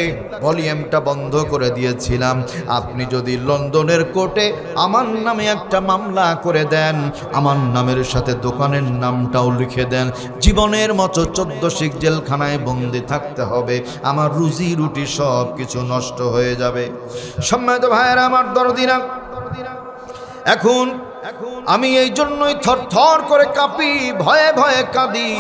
ভলিউমটা বন্ধ করে দিয়েছিলাম। আপনি যদি লন্ডনের কোর্টে আমার নামে একটা মামলা করে দেন, আমার নামের সাথে দোকানের নামটাও লিখে দেন, জীবনের মতো 14 শিখ জেলখানায় বন্দি থাকতে হবে, আমার রুজি রুটি সব কিছু নষ্ট হয়ে যাবে। সম্মানিত ভাইয়েরা আমার দরদিরা, এখন আমি এই জন্যই থরথর করে কাঁপি, ভয়ে ভয়ে কাঁদি,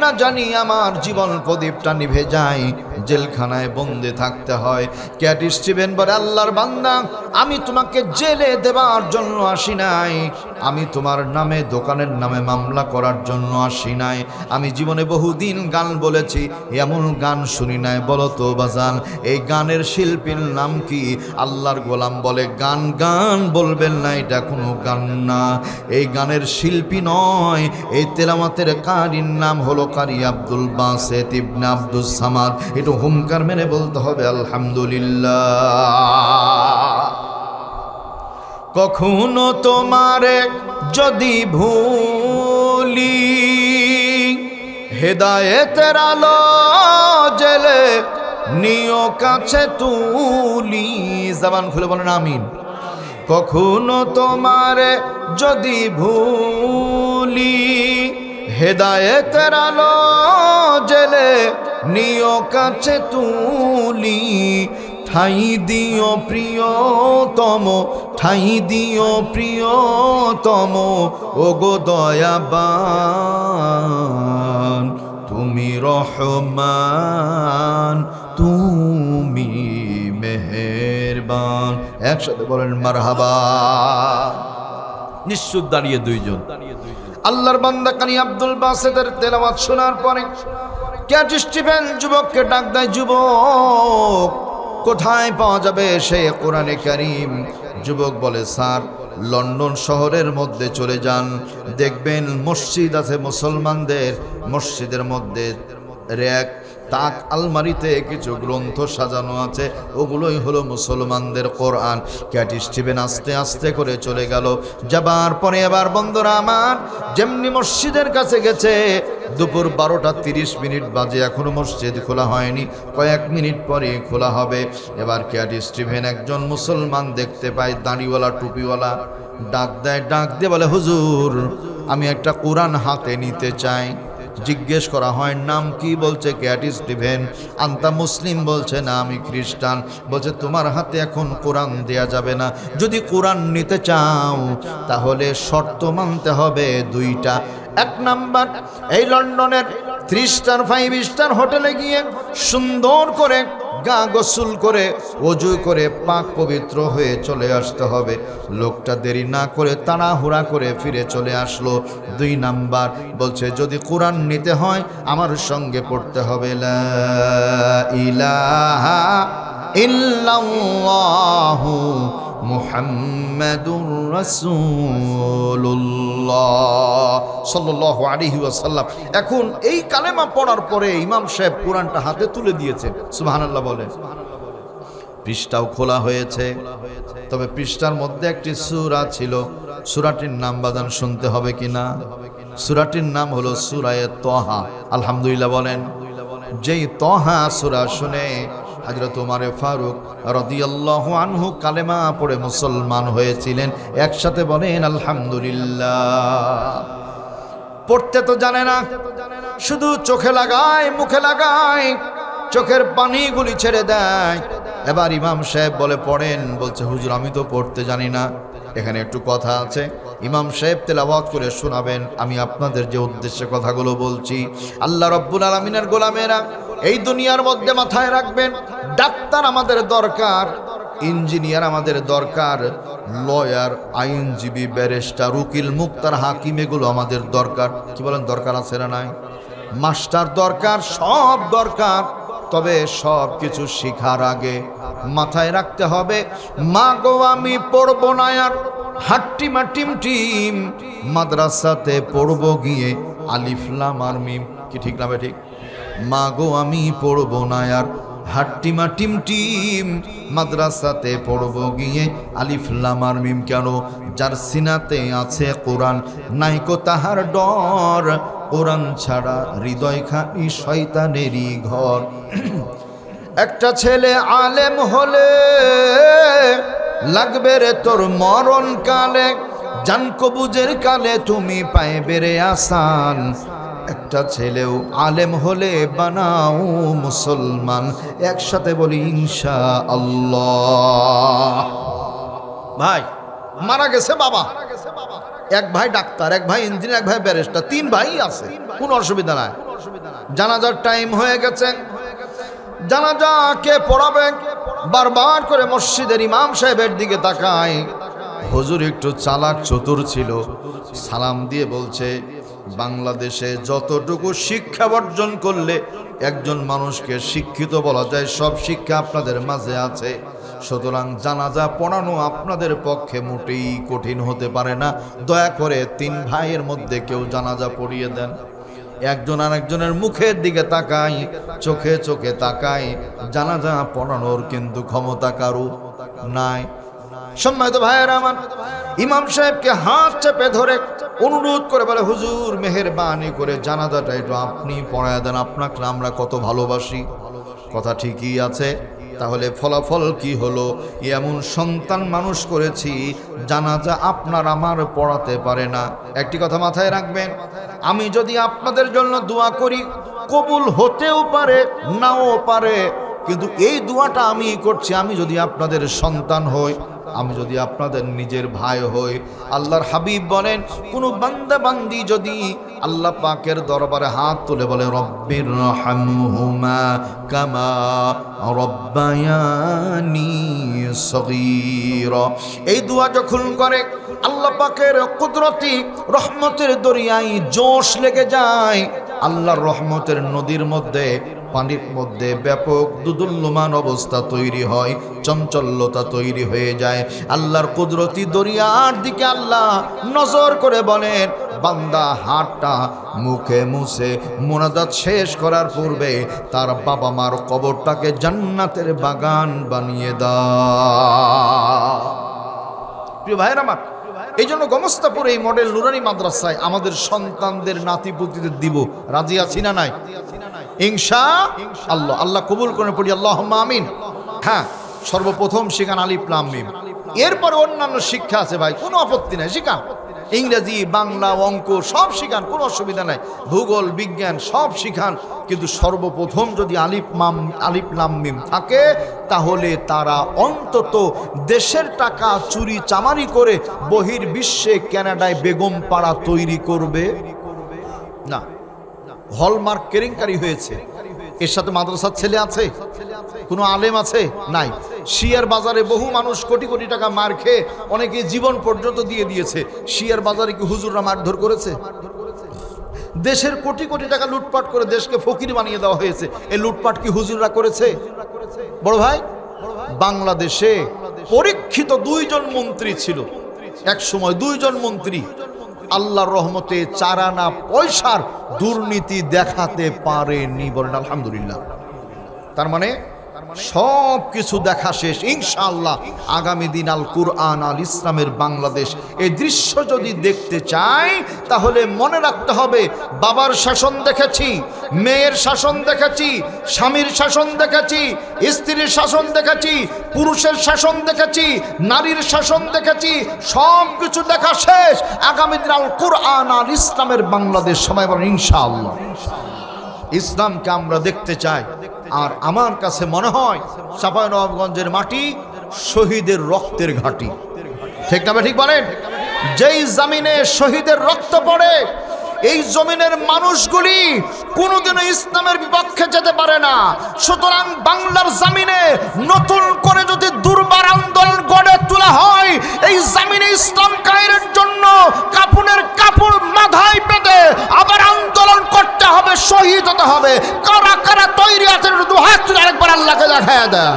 না জানি আমার জীবন প্রদীপটা নিভে যায়, জেলখানায় বন্দি থাকতে হয়। ক্যাট স্টিভেন বলে, আল্লাহর বান্দা, আমি তোমাকে জেলে দেবার জন্য আসি নাই, আমি তোমার নামে দোকানের নামে মামলা করার জন্য আসি নাই। আমি জীবনে বহুদিন গান বলেছি, এমন গান শুনি নাই। বলো তো বাজান, এই গানের শিল্পীর নাম কি? আল্লাহর গোলাম বলে, গান বলবেন না, এটা কোনো গান না, এই গানের শিল্পী নয়, এই তেলাওয়াতের কারীর নাম হলো কারি আব্দুল বাসেত ইবনে আব্দুস সামাদ। একটু হুমকার মেনে বলতে হবে আলহামদুলিল্লাহ। কখনো তোমারে যদি ভুলি, হেদায়েতের আলো জেলে নিও কাছে তুলি। জবান খুলে বলেন আমিন। কখনো তোমারে যদি ভুলি, হেদায়েতের আলো জেলে নিও কাছে তুলি। ঠাই দিও প্রিয়তম, ঠাই দিও প্রিয়তম, ওগো দয়াবান, তুমি রহমান, তুমি মেহেরবান। একসাথে বলেন মারহাবা। নিশ্চুপ দাঁড়িয়ে দুইজন। আল্লাহর বান্দা কারি আব্দুল বাসেতের তেলাওয়াত শোনার পরে ক্যাট স্টিভেন যুবককে ডাক দেয়, যুবক কোথায় পাওয়া যাবে সে কোরআনে কারীম? যুবক বলে, স্যার লন্ডন শহরের মধ্যে চলে যান, দেখবেন মসজিদ আছে মুসলমানদের, মসজিদের মধ্যে র‍্যাক তাক আলমারিতে কিছু গ্রন্থ সাজানো আছে, ওগুলোই হলো মুসলমানদের কোরআন। ক্যাট স্টিভেন আস্তে আস্তে করে চলে গেল। যাবার পরে এবার বন্ধুরা আমার, যেমনি মসজিদের কাছে গেছে, দুপুর 12টা 30 মিনিট বাজে, এখনো মসজিদ খোলা হয়নি, কয়েক মিনিট পরে খোলা হবে। এবার ক্যাট স্টিভেন একজন মুসলমান দেখতে পায়, দাড়িওয়ালা টুপিওয়ালা, ডাক দিয়ে বলে, হুজুর আমি একটা কোরআন হাতে নিতে চাই। জিজ্ঞেস করা হয় নাম কি? বলছে ক্যাট স্টিভেন। আন্তা মুসলিম? বলছে না আমি খ্রিস্টান। বলছে তোমার হাতে এখন কোরআন দেয়া যাবে না, যদি কোরআন নিতে চাও তাহলে শর্ত মানতে হবে 2টা। এক নাম্বার, এই লন্ডনের 3 স্টার 5 স্টার হোটেলে গিয়ে সুন্দর করে গা গোসল করে ওযু করে পাক পবিত্র হয়ে চলে আসতে হবে। লোকটা দেরি না করে তাড়াহুড়া করে ফিরে চলে আসলো। 2 নাম্বার বলছে যদি কোরআন নিতে হয় আমার সঙ্গে পড়তে হবে লা ইলাহা ইল্লাল্লাহু মুহাম্মাদুর রাসূলুল্লাহ সাল্লাল্লাহু আলাইহি ওয়াসাল্লাম। এখন এই কালেমা পড়ার পরে ইমাম সাহেব কোরআনটা হাতে তুলে দিয়েছেন। সুবহানাল্লাহ বলেন। পৃষ্ঠাও খোলা হয়েছে, তবে পৃষ্ঠার মধ্যে একটি সূরা ছিল। সূরাটির নাম বাজান শুনতে হবে কিনা? সূরাটির নাম হলো সূরায়ে তাহা। আলহামদুলিল্লাহ বলেন। যেই তাহা সূরা শুনে হযরত ওমর ফারুক রাদিয়াল্লাহু আনহু কালেমা পড়ে মুসলমান হয়েছিলেন। একসাথে বলেন আলহামদুলিল্লাহ। পড়তে তো জানে না, শুধু চোখে লাগায়, মুখে লাগায়, চোখের পানিগুলি ছেড়ে দেয়। এবার ইমাম সাহেব বলে পড়েন, বলছে হুজুর আমি তো পড়তে জানি না। এখানে একটু কথা আছে, ইমাম সাহেব তেলাওয়াত করে শোনাবেন। আমি আপনাদের যে উদ্দেশ্যে কথাগুলো বলছি, আল্লাহ রাব্বুল আলামিনের গোলামেরা এই দুনিয়ার মধ্যে মাথায় রাখবেন, ডাক্তার আমাদের দরকার, ইঞ্জিনিয়ার আমাদের দরকার, লয়ার, আইনজীবী, ব্যারিস্টার, উকিল, মুক্তার, হাকিম, এগুলো আমাদের দরকার। কি বলেন, দরকার আছে না নাই? মাস্টার দরকার, সব দরকার। তবে সব কিছু শিখার আগে মাথায় রাখতে হবে, মা গো আমি পড়বো না আর হাট্টিমা টিম টিম, মাদ্রাসাতে পড়বো গিয়ে আলিফ লাম আর মিম। কি ঠিক না? ঠিক। মা গো আমি পড়বো না আর হাট্টিমা টিম টিম, মাদ্রাসাতে পড়বো গিয়ে আলিফ লাম আর মিম। কেন? যার সিনাতে আছে কোরআন, নাইকো তাহার ডর, কোরআন ছাড়া হৃদয় খানি শয়তানেরই ঘর। একটা ছেলে আলেম হলে লাগবে রে তোর মরণ কালে, জান কবুজের কালে তুমি পাইবে রে আসান। একটা ছেলেও আলেম হলে বানাও মুসলমান। একসাথে বলি ইনশাআল্লাহ। ভাই মারা গেছে বাবা, এক ভাই ডাক্তার, এক ভাই ইঞ্জিনিয়ার, এক ভাই ব্যারিস্টার, 3 ভাই আছে, কোনো অসুবিধা নাই। জানাজার টাইম হয়ে গেছে, জানাজা কে পড়াবে? বারবার করে মসজিদের ইমাম সাহেবের দিকে তাকায়। হুজুর একটু চালাক চতুর ছিল, সালাম দিয়ে বলছে বাংলাদেশে যতটুকু শিক্ষা অর্জন করলে একজন মানুষকে শিক্ষিত বলা যায়, সব শিক্ষা আপনাদের মাঝে আছে। সুতরাং জানাজা পড়ানো আপনাদের পক্ষে মোটেই কঠিন হতে পারে না। দয়া করে 3 ভাইয়ের মধ্যে কেউ জানাজা পড়িয়ে দেন। একজন আরেকজনের মুখের দিকে তাকাই, চোখে চোখে তাকাই। জানাজা পড়ানোর কিন্তু ক্ষমতা কারো নাই। সম্মানিত ভাইয়েরা আমার, ইমাম সাহেবকে হাত চেপে ধরে অনুরোধ করে বলে হুজুর মেহেরবানি করে জানাজাটা একটু আপনি পড়ায় দেন, আপনাকে আমরা কত ভালোবাসি। কথা ঠিকই আছে, তাহলে ফলাফল কি হলো? এমন সন্তান মানুষ করেছি জানাজা আপনার আমার পড়াতে পারে না। একটি কথা মাথায় রাখবেন, আমি যদি আপনাদের জন্য দোয়া করি কবুল হতেও পারে নাও পারে, কিন্তু এই দোয়াটা আমি করছি। আমি যদি আপনাদের সন্তান হই, আমি যদি আপনাদের নিজের ভাই হই, আল্লাহর হাবিব বলেন কোন বান্দা বান্দি যদি আল্লাহ পাকের দরবারে হাত তুলে বলে রব্বির রহমহুমা কামা রব্বায়ানি সগীরা, এই দোয়া যখন করে আল্লাহ পাকের কুদরতি রহমতের দরিয়ায় জোশ লেগে যায়। আল্লাহর রহমতের নদীর মধ্যে, পানির মধ্যে ব্যাপক দুদুল্যমান অবস্থা তৈরি হয়, চঞ্চলতা তৈরি হয়ে যায়। আল্লাহর কুদরতি দরিয়ার দিকে আল্লাহ নজর করে বলেন বান্দা হাতটা মুখে মুছে মোনাজাত শেষ করার পূর্বে তার বাবা মার কবরটাকে জান্নাতের বাগান বানিয়ে দাও। প্রিয় ভাইরা আমার, এই জন্য গমস্তাপুর এই মডেল নুরানি মাদ্রাসায় আমাদের সন্তানদের নাতিপুতিদের দিব। রাজি আছি না নাই? ইনশাআল্লাহ। আল্লাহ কবুল করে পড়ি আল্লাহুম্মা আমিন। হ্যাঁ, সর্বপ্রথম শিখান আলিফ লাম মিম, এরপর অন্যান্য শিক্ষা আছে ভাই, কোনো আপত্তি নাই, শিখান। ইংরেজি, বাংলা, অঙ্ক সব শিখান, কোনো অসুবিধা নাই। ভূগোল, বিজ্ঞান সব শিখান, কিন্তু সর্বপ্রথম যদি আলিফ লাম মিম থাকে, তাহলে তারা অন্তত দেশের টাকা চুরি চামারি করে বহির্বিশ্বে কানাডায় বেগম পাড়া তৈরি করবে না, হলমার্ক কেলেঙ্কারি হয়েছে, এর সাথে মাদ্রাসার ছেলে আছে, কোনো আলেম আছে? নাই। শেয়ার বাজারে বহু মানুষ কোটি কোটি টাকা মার খেয়ে অনেকে জীবন পর্যন্ত দিয়ে দিয়েছে। শেয়ার বাজারে কি হুজুররা মারধর করেছে? দেশের কোটি কোটি টাকা লুটপাট করে দেশকে ফকির বানিয়ে দেওয়া হয়েছে, এই লুটপাট কি হুজুররা করেছে? বড় ভাই, বাংলাদেশে পরীক্ষিত 2 জন মন্ত্রী ছিল এক সময়, 2 জন মন্ত্রী আল্লাহর রহমতে 4 আনা পয়সার দুর্নীতি দেখাতে পারেনি। বলেন আলহামদুলিল্লাহ। তার মানে সব কিছু দেখা শেষ। ইনশাআল্লাহ আগামী দিন আল কুরআন আল ইসলামের বাংলাদেশ, এই দৃশ্য যদি দেখতে চাই তাহলে মনে রাখতে হবে, বাবার শাসন দেখেছি, মেয়ের শাসন দেখেছি, স্বামীর শাসন দেখেছি, স্ত্রীর শাসন দেখেছি, পুরুষের শাসন দেখেছি, নারীর শাসন দেখেছি, সব কিছু দেখা শেষ। আগামী দিন আল কুরআন আল ইসলামের বাংলাদেশ, সবাই বলেন ইনশাআল্লাহ। ইসলামকে আমরা দেখতে চাই। আর আমার কাছে মনে হয় চাঁপাইনবাবগঞ্জের মাটি শহীদের রক্তের ঘাঁটি, ঠিক না? ঠিক বলেন। যেই জমিনে শহীদের রক্ত পড়ে, এই জমিনের মানুষগুলি কোনোদিনও ইসলামের বিপক্ষে যেতে পারে না। সুতরাং বাংলার জমিনে নতুন করে যদি দুর্বার আন্দোলন গড়ে তোলা হয়, এই জমিনে ইসলাম কায়েমের জন্য কাপুনের কাপড় মাথায় পেতে আবার আন্দোলন করতে হবে, শহীদ হতে হবে। কারা কারা তৈরি আছেন দু হাত তুলে আরেকবার আল্লাহকে দেখায় দেন।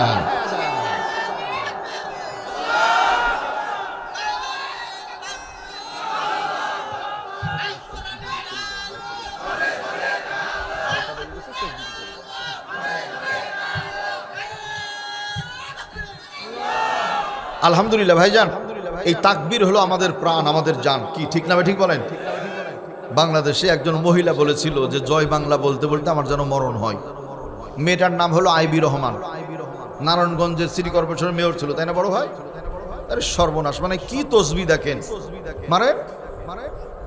আলহামদুলিল্লাহ ভাইজান, এই তাকবীর হলো আমাদের প্রাণ, আমাদের জান, কি ঠিক না? ঠিক বলেন। বাংলাদেশে একজন মহিলা বলেছিল যে জয় বাংলা বলতে বলতে আমার যেন মরণ হয়। মেয়েটার নাম হলো আইবি রহমান, নারায়ণগঞ্জের সিটি কর্পোরেশনের মেয়র ছিল, তাই না বড় ভাই? আরে সর্বনাশ, মানে কি তসবি দেখেন, মারে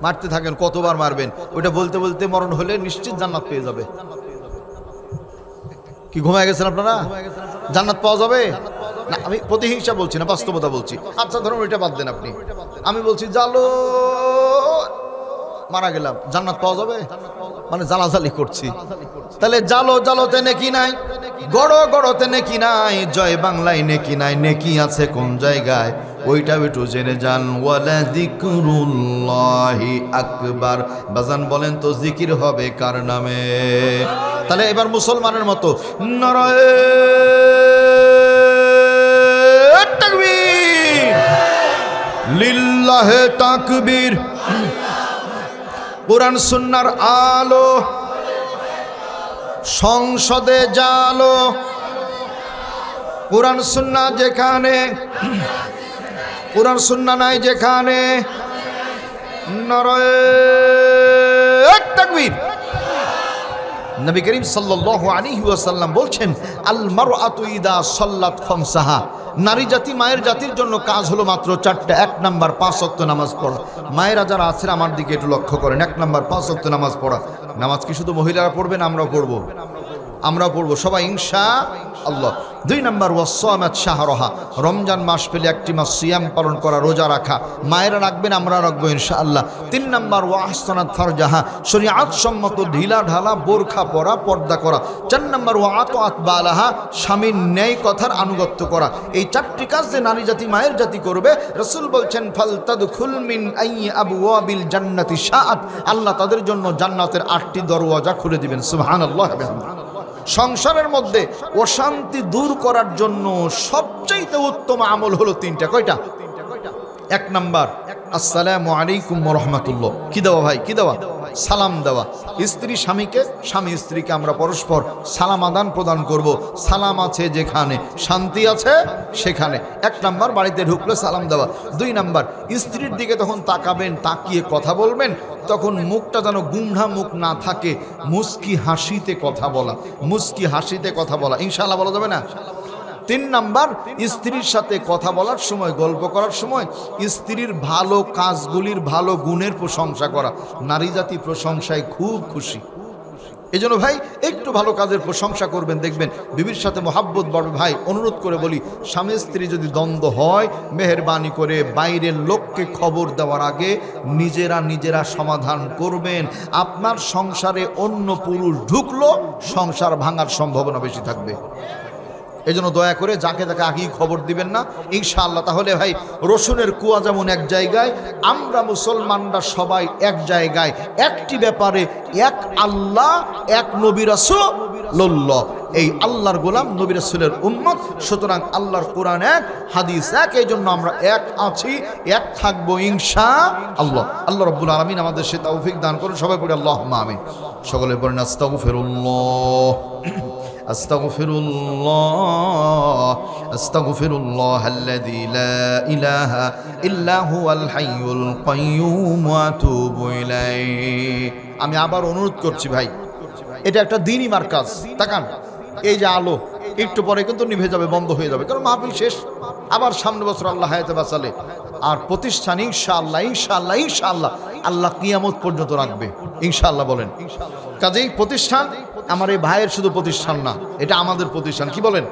মারতে থাকেন, কতবার মারবেন? ওইটা বলতে বলতে মরণ হলে নিশ্চিত জান্নাত পেয়ে যাবে। কি ঘুমায় গেছেন আপনারা? জান্নাত পাওয়া যাবে না। আমি প্রতিহিংসা বলছি না, বাস্তবতা বলছি। আচ্ছা ধরুন ওইটা বাদ দেন আপনি, আমি বলছি জালো মারা গেলাম, জান্নাত পাওয়া যাবে? মানে জালাজালি করছি। তাহলে জালো জালোতে নেকি নাই, গড়ো গড়োতে নেকি নাই, জয় বাংলায় নেকি নাই। নেকি আছে কোন জায়গায় ওইটা একটু জেনে যান। ওয়ালা যিকরুল্লাহি আকবার। বাজান বলেন তো জিকির হবে কার নামে? তাহলে এবার মুসলমানের মতো নারায়ে তাকবীর, লিল্লাহে তাকবীর। কুরআন সুন্নাহর আলো, সংসদে জালো, কুরআন সুন্নাহ যেখানে, কুরআন সুন্নাহ নাই যেখানে, নারায়ে তাকবীর। নবী করিম সাল্লাল্লাহু আলাইহি ওয়াসাল্লাম বলছেন, আল মারআতু ইদা সাল্লাত খামসাহা। নারী জাতি মায়ের জাতির জন্য কাজ হলো মাত্র 4টা। 1 নাম্বার 5 ওয়াক্ত নামাজ পড়া। মায়েরা যারা আছেন আমার দিকে একটু লক্ষ্য করেন। 1 নাম্বার 5 ওয়াক্ত নামাজ পড়া। নামাজ কি শুধু মহিলারা পড়বেন? আমরাও পড়বো, আমরাও পড়বো সবাই ইনশাআল্লাহ। 2 নাম্বার ওয়াসসামাত শাহরাহা। রমজান মাস পেলে 1টি মাস সিয়াম পালন করা, রোজা রাখা। মায়েরা রাখবেন, আমরা রাখবো ইনশাআল্লাহ। 3 নাম্বার ওয়াহসানাত ফারজাহা। শরীয়ত সম্মত ঢিলা ঢালা বোরখা পরা, পর্দা করা। 4 নাম্বার ওয়াতাআত বালাহা। স্বামীর ন্যায় কথার আনুগত্য করা। এই 4টি কাজ যে নারী জাতি মায়ের জাতি করবে, রাসূল বলছেন ফালতাদখুল মিন আইয়ি আবওয়াবিল জান্নাতি শাআত। আল্লাহ তাদের জন্য জান্নাতের 8টি দরওয়াজা খুলে দিবেন। সুবহানাল্লাহ। সংসারের মধ্যে অশান্তি দূর করার জন্য সবচাইতে উত্তম আমল হলো 3টা। কয়টা? 1 নাম্বার আসসালামু আলাইকুম ওয়া রাহমাতুল্লাহ। কি দেওয়া ভাই? কি দেওয়া? সালাম দেওয়া। স্ত্রী স্বামীকে, স্বামী স্ত্রীকে আমরা পরস্পর সালাম আদান প্রদান করব। সালাম আছে যেখানে, শান্তি আছে সেখানে। 1 নাম্বার বাড়িতে ঢুকলে সালাম দেওয়া। 2 নাম্বার স্ত্রীর দিকে তখন তাকাবেন, তাকিয়ে কথা বলবেন, তখন মুখটা যেন গুমরা মুখ না থাকে, মুস্কি হাসিতে কথা বলা, মুস্কি হাসিতে কথা বলা। ইনশাআল্লাহ বলা যাবে না? 3 নাম্বার স্ত্রীর সাথে কথা বলার সময়, গল্প করার সময় স্ত্রীর ভালো কাজগুলির, ভালো গুণের প্রশংসা করা। নারী জাতি প্রশংসায় খুব খুশি। এই জন্য ভাই একটু ভালো কাজের প্রশংসা করবেন, দেখবেন বিবির সাথে মহাব্বত বাড়বে। ভাই অনুরোধ করে বলি, স্বামী স্ত্রী যদি দ্বন্দ্ব হয়, মেহেরবানি করে বাইরের লোক পক্ষে খবর দেওয়ার আগে নিজেরা সমাধান করবেন। আপনার সংসারে অন্য পুরুষ ঢুকলো, সংসার ভাঙার সম্ভাবনা বেশি থাকবে। এই জন্য দয়া করে যাকে তাকে আগেই খবর দিবেন না ইনশাআল্লাহ। তাহলে ভাই রসুনের কুয়া যেমন এক জায়গায়, আমরা মুসলমানরা সবাই এক জায়গায়, একটি ব্যাপারে এক আল্লাহ, এক নবী রাসূলুল্লাহ, এই আল্লাহর গোলাম নবী রাসূলের উম্মত। সুতরাং আল্লাহর কোরআন এক, হাদিস এক, এই জন্য আমরা এক আছি, এক থাকবো ইনশাআল্লাহ। আল্লাহ রাব্বুল আলামিন আমাদের সে তৌফিক দান করুন। সবাই পড়ি আল্লাহুম্মা আমিন। সকলে পড়েন আস্তাগফিরুল্লাহ আস্তাগফিরুল্লাহ আস্তাগফিরুল্লাহাল্লাযী লা ইলাহা ইল্লা হুয়াল হাইয়ুল কাইয়্যুম ওয়া আতুবু ইলাইহি। আমি আবার অনুরোধ করছি ভাই, এটা একটা দ্বীনি মার্কাজ। তাকান, এই যে আলো একটু পরে কিন্তু নিভে যাবে, বন্ধ হয়ে যাবে, কারণ মাহফিল শেষ। আবার সামনে বছর আল্লাহ হায়াতে বাঁচালে আর প্রতিষ্ঠান ইনশাআল্লাহ ইনশাআল্লাহ ইনশাআল্লাহ আল্লাহ কিয়ামত পর্যন্ত রাখবে ইনশাআল্লাহ বলেন। কাজেই প্রতিষ্ঠান আমার এই ভাইয়ের শুধু প্রতিষ্ঠান না, এটা আমাদের প্রতিষ্ঠান। কি বলেন?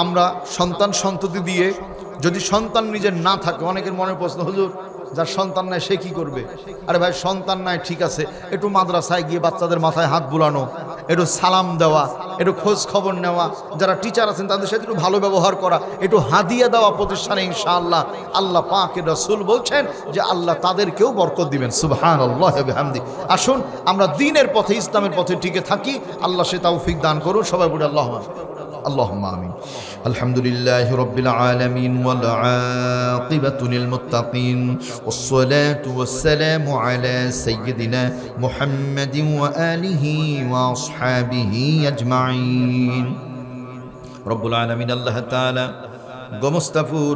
আমরা সন্তান সন্ততি দিয়ে, যদি সন্তান নিজের না থাকে, অনেকের মনে প্রশ্ন, হুজুর যার সন্তান নাই সে কি করবে? আরে ভাই, সন্তান নাই ঠিক আছে, একটু মাদ্রাসায় গিয়ে বাচ্চাদের মাথায় হাত বুলানো, একটু সালাম দেওয়া, একটু খোঁজ খবর নেওয়া, যারা টিচার আছেন তাদের সাথে একটু ভালো ব্যবহার করা, একটু হাদিয়া দেওয়া প্রতিষ্ঠানে ইনশাআল্লাহ আল্লাহ পাকের রাসূল বলছেন যে আল্লাহ তাদেরকেও বরকত দিবেন। সুবহানাল্লাহ ওয়া বিহামদি। আসুন আমরা দ্বীনের পথে, ইসলামের পথে টিকে থাকি। আল্লাহ সে তৌফিক দান করুন। সবাই বলি اللهم آمين. الحمد لله رب العالمين والعاقبة للمتقين والصلاة والسلام على سيدنا محمد وآله وأصحابه أجمعين. رب العالمين الله تعالى গোমস্তাপুর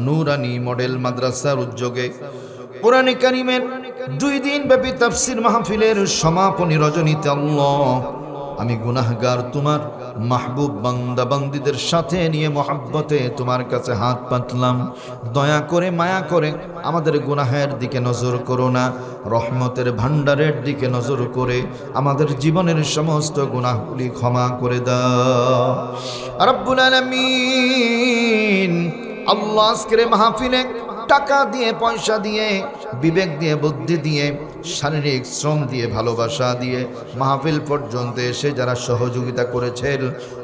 নুরানি মডেল মাদ্রাসার উদ্যোগে কোরআনে কারীমের 2 দিন ব্যাপী তাফসীর মাহফিলের সমাপনী রজনীতে আল্লাহ, আমি গুনাহগার তোমার মাহবুব বান্দা বান্দীদের সাথে নিয়ে মহব্বতে তোমার কাছে হাত পাতলাম। দয়া করে মায়া করে আমাদের গুনাহের দিকে নজর করো না, রহমতের ভান্ডারের দিকে নজর করে আমাদের জীবনের সমস্ত গুনাহগুলি ক্ষমা করে দাও রব্বুল আলামিন। আল্লাহ আজকের মাহফিলে টাকা দিয়ে, পয়সা দিয়ে, বিবেক দিয়ে, বুদ্ধি দিয়ে, শারীরিক শ্রম দিয়ে, ভালোবাসা দিয়ে মাহফিল পর্যন্ত এসে যারা সহযোগিতা করেছেন,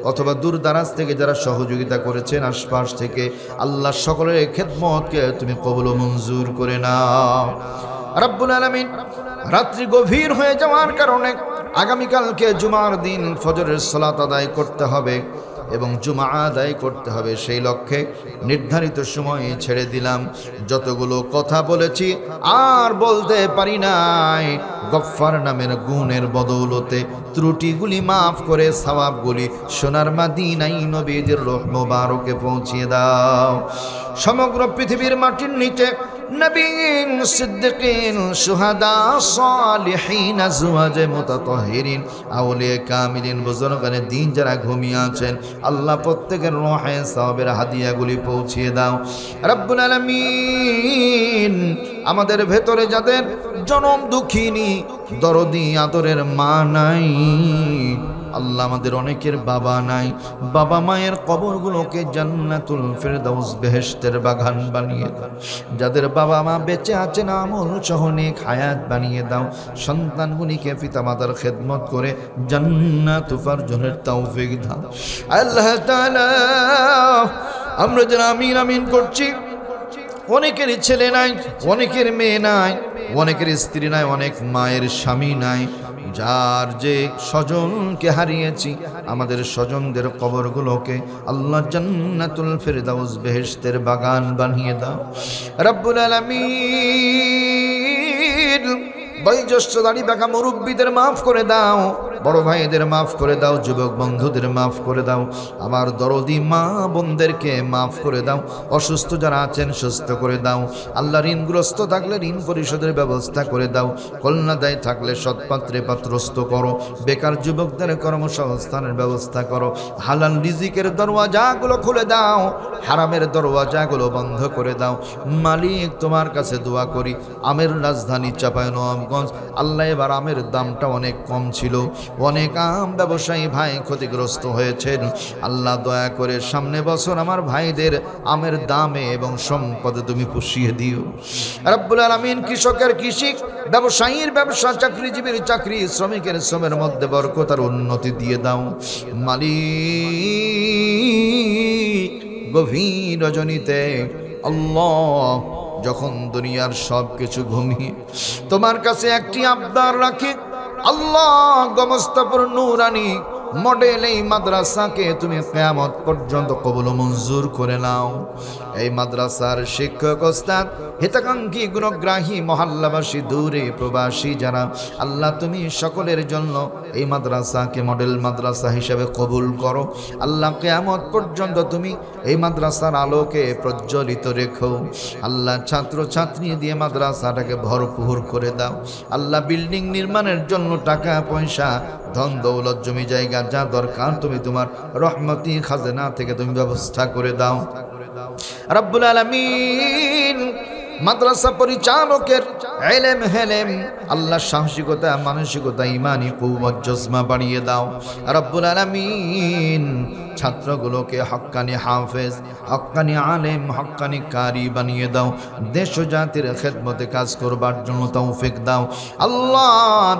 অথবা দূর দারাজ থেকে যারা সহযোগিতা করেছেন, আশপাশ থেকে, আল্লাহ সকলের খেদমতকে তুমি কবুল ও মঞ্জুর করে নাও রব্বুল আলামিন। রাত্রি গভীর হয়ে যাওয়ার কারণে আগামীকালকে জুমার দিন ফজরের সালাত আদায় করতে হবে এবং জুমা আদায় করতে হবে। সেই লক্ষ্যে নির্ধারিত সময়ে ছেড়ে দিলাম। যতগুলো কথা বলেছি আর বলতে পারি নাই, গফফার নামের গুণের বদৌলতে ত্রুটিগুলি মাফ করে সওয়াবগুলি সোনার মদিনায় নবীদের রূহ মুবারকে পৌঁছিয়ে দাও। সমগ্র পৃথিবীর মাটির নিচে নবীন, সিদ্দিকিন, শুহাদা, সালিহিন, আজওয়াজে মুতাতাহহিরিন, আউলিয়া কামিলিন, বুজুর্গানে দ্বীন যারা ঘুমিয়ে আছেন, আল্লাহ প্রত্যেকের রূহে সওয়াবের হাদিয়াগুলি পৌঁছিয়ে দাও রব্বুল আলামিন। আমাদের ভেতরে যাদের জনম দুঃখিনী, দরদি, আদরের মা নাই, আল্লাহ আমাদের অনেকের বাবা নাই, বাবা মায়ের কবরগুলোকে জান্নাতুল ফেরদাউস বেহেশতের বাগান বানিয়ে দাও। যাদের বাবা মা বেঁচে আছেন আমল সহ নেক হায়াত বানিয়ে দাও। সন্তানগুলিকে পিতামাতার খেদমত করে জান্নাত উপার্জনের তৌফিক দাও আল্লাহ তাআলা। আমরা যারা আমিন আমিন করছি, অনেকের ছেলে নাই, অনেকের মেয়ে নাই, অনেকের স্ত্রী নাই, অনেক মায়ের স্বামী নাই। যার যে স্বজনকে হারিয়েছি, আমাদের স্বজনদের কবরগুলোকে আল্লাহ জান্নাতুল ফেরদাউস বেহেশতের বাগান বানিয়ে দাও রব্বুল আলামিন। বয়োজ্যেষ্ঠ দাড়ি বাঁকা মুরব্বীদের মাফ করে দাও, বড় ভাইদের মাফ করে দাও, যুবক বন্ধুদের মাফ করে দাও, আমার দরদি মা বোনদেরকে মাফ করে দাও। অসুস্থ যারা আছেন সুস্থ করে দাও আল্লাহ। ঋণগ্রস্ত থাকলে ঋণ পরিশোধের ব্যবস্থা করে দাও। কন্যাদায় থাকলে সৎপাত্রে পাত্রস্থ করো। বেকার যুবকদের কর্মসংস্থানের ব্যবস্থা করো। হালাল রিজিকের দরওয়াজাগুলো খুলে দাও, হারামের দরওয়াজাগুলো বন্ধ করে দাও মালিক। তোমার কাছে দোয়া করি, আমের রাজধানী চাঁপাইনবাবগঞ্জ, আল্লাহ এবার আমের দামটা অনেক কম ছিল, অনেক আম ব্যবসায়ী ভাই ক্ষতিগ্রস্ত হয়েছেন। আল্লাহ দয়া করে সামনে বছর আমার ভাইদের আমের দামে এবং সম্পদে তুমি পুষিয়ে দিও রব্বুল আলামিন। কৃষকের কৃষি, ব্যবসায়ীর ব্যবসা, চাকরিজীবীর চাকরি, শ্রমিকের শ্রমের মধ্যে বরকত আর উন্নতি দিয়ে দাও মালিক। গভীর রজনীতে আল্লাহ যখন দুনিয়ার সব কিছু ঘুমিয়ে তোমার কাছে একটি আবদার রাখে, আল্লাহ গমস্তাপুর নূরানী মডেল এই মাদ্রাসাকে তুমি কিয়ামত পর্যন্ত কবুল মঞ্জুর করে নাও। এই মাদ্রাসার শিক্ষক ওস্তাদ, হিতাকাঙ্ক্ষী গুণগ্রাহী মহল্লাবাসী, দূরে প্রবাসী যারা, আল্লাহ তুমি সকলের জন্য এই মাদ্রাসাকে মডেল মাদ্রাসা হিসেবে কবুল করো। আল্লাহ কিয়ামত পর্যন্ত তুমি এই মাদ্রাসার আলোকে প্রজ্বলিত রেখো। আল্লাহ ছাত্র ছাত্রী দিয়ে মাদ্রাসাটাকে ভরপুর করে দাও। আল্লাহ বিল্ডিং নির্মাণের জন্য টাকা পয়সা, ধন দৌলত, জমি জায়গা যা দরকার তুমি তোমার রহমতি খাজনা থেকে তুমি ব্যবস্থা করে দাও রব্বুল আলামিন। মাদ্রাসা পরিচালকের ইলম হেলেম আল্লাহ সাহসিকতা, মানসিকতা, ঈমানি কুওয়াত জজমা বাড়িয়ে দাও রব্বুল আলামিন। ছাত্রগুলোকে হক্কানি হাফেজ, হক্কানি আলেম, হক্কানি কারি বানিয়ে দাও। দেশ ও জাতির খেদমতে কাজ করবার জন্য তৌফিক দাও আল্লাহ।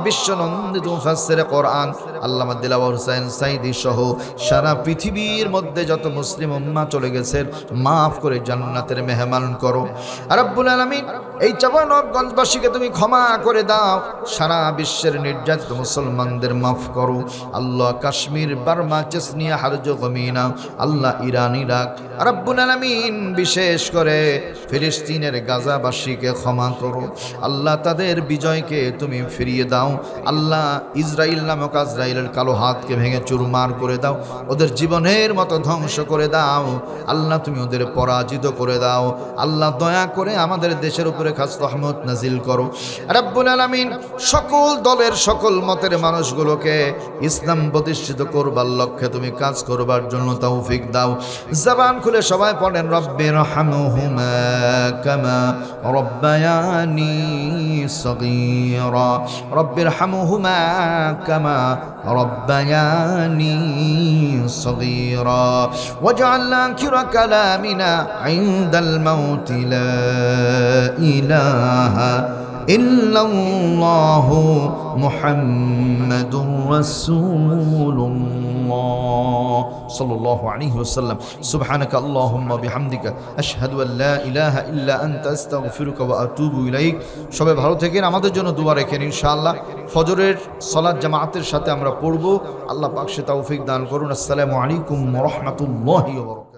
বিশ্বনন্দিত মুফাসসিরে কোরআন আল্লামা দিলওয়ার হোসেন সাইদি সহ সারা পৃথিবীর মধ্যে যত মুসলিম উম্মাহ চলে গেছেন, মাফ করে জান্নাতের মেহমান করো রব্বুল আলামিন। এই চাঁপাইনবাবগঞ্জবাসীকে তুমি ক্ষমা করে দাও। সারা বিশ্বের নির্যাতিত মুসলমানদের মাফ করো আল্লাহ। কাশ্মীর, বার্মা, চেচনিয়া, হারজ গমিনা, আল্লাহ ইরান, ইরাক রব্বুল আলামিন, বিশেষ করে ফিলিস্তিনের গাজাবাসীকে ক্ষমা করো আল্লাহ। তাদের বিজয়কে তুমি ফিরিয়ে দাও আল্লাহ। ইসরাইল নামক আজরাইলের কালো হাতকে ভেঙে চুরমার করে দাও, ওদের জীবনের মতো ধ্বংস করে দাও আল্লাহ। তুমি ওদের পরাজিত করে দাও আল্লাহ। দয়া করে আমাদের দেশের উপরে খাস রহমত নাজিল করো রব্বুল আলামিন। সকল দলের, সকল মতের মানুষগুলোকে ইসলাম প্রতিষ্ঠিত করবার লক্ষ্যে তুমি কাজ করবার জন্য তৌফিক দাও। জবান খুলে সবাই পড়েন রব্বিরহামহুমা কামা রব্বায়ানি সগীরা, রব্বিরহামহুমা কামা রব্বায়ানি সগীরা, ওয়াজআল আখিরা কালামিনা ইনদাল মাউতি লা ইলাহা ইল্লাল্লাহু মুহাম্মাদুর রাসূলুল্লাহ সাল্লাল্লাহু আলাইহি ওয়াসাল্লাম। সুবহানাকা আল্লাহুম্মা বিহামদিকা আশহাদু আল লা ইলাহা ইল্লা আনতা আস্তাগফিরুকা ওয়া আতুবু ইলাইক। সবাই ভালো থাকেন, আমাদের জন্য দোয়া রাখেন। ইনশাআল্লাহ ফজরের সালাত জামাতের সাথে আমরা পড়ব। আল্লাহ পাক সে তৌফিক দান করুন। আসসালামু আলাইকুম ওয়া রাহমাতুল্লাহি ওয়া বারাকাতুহু।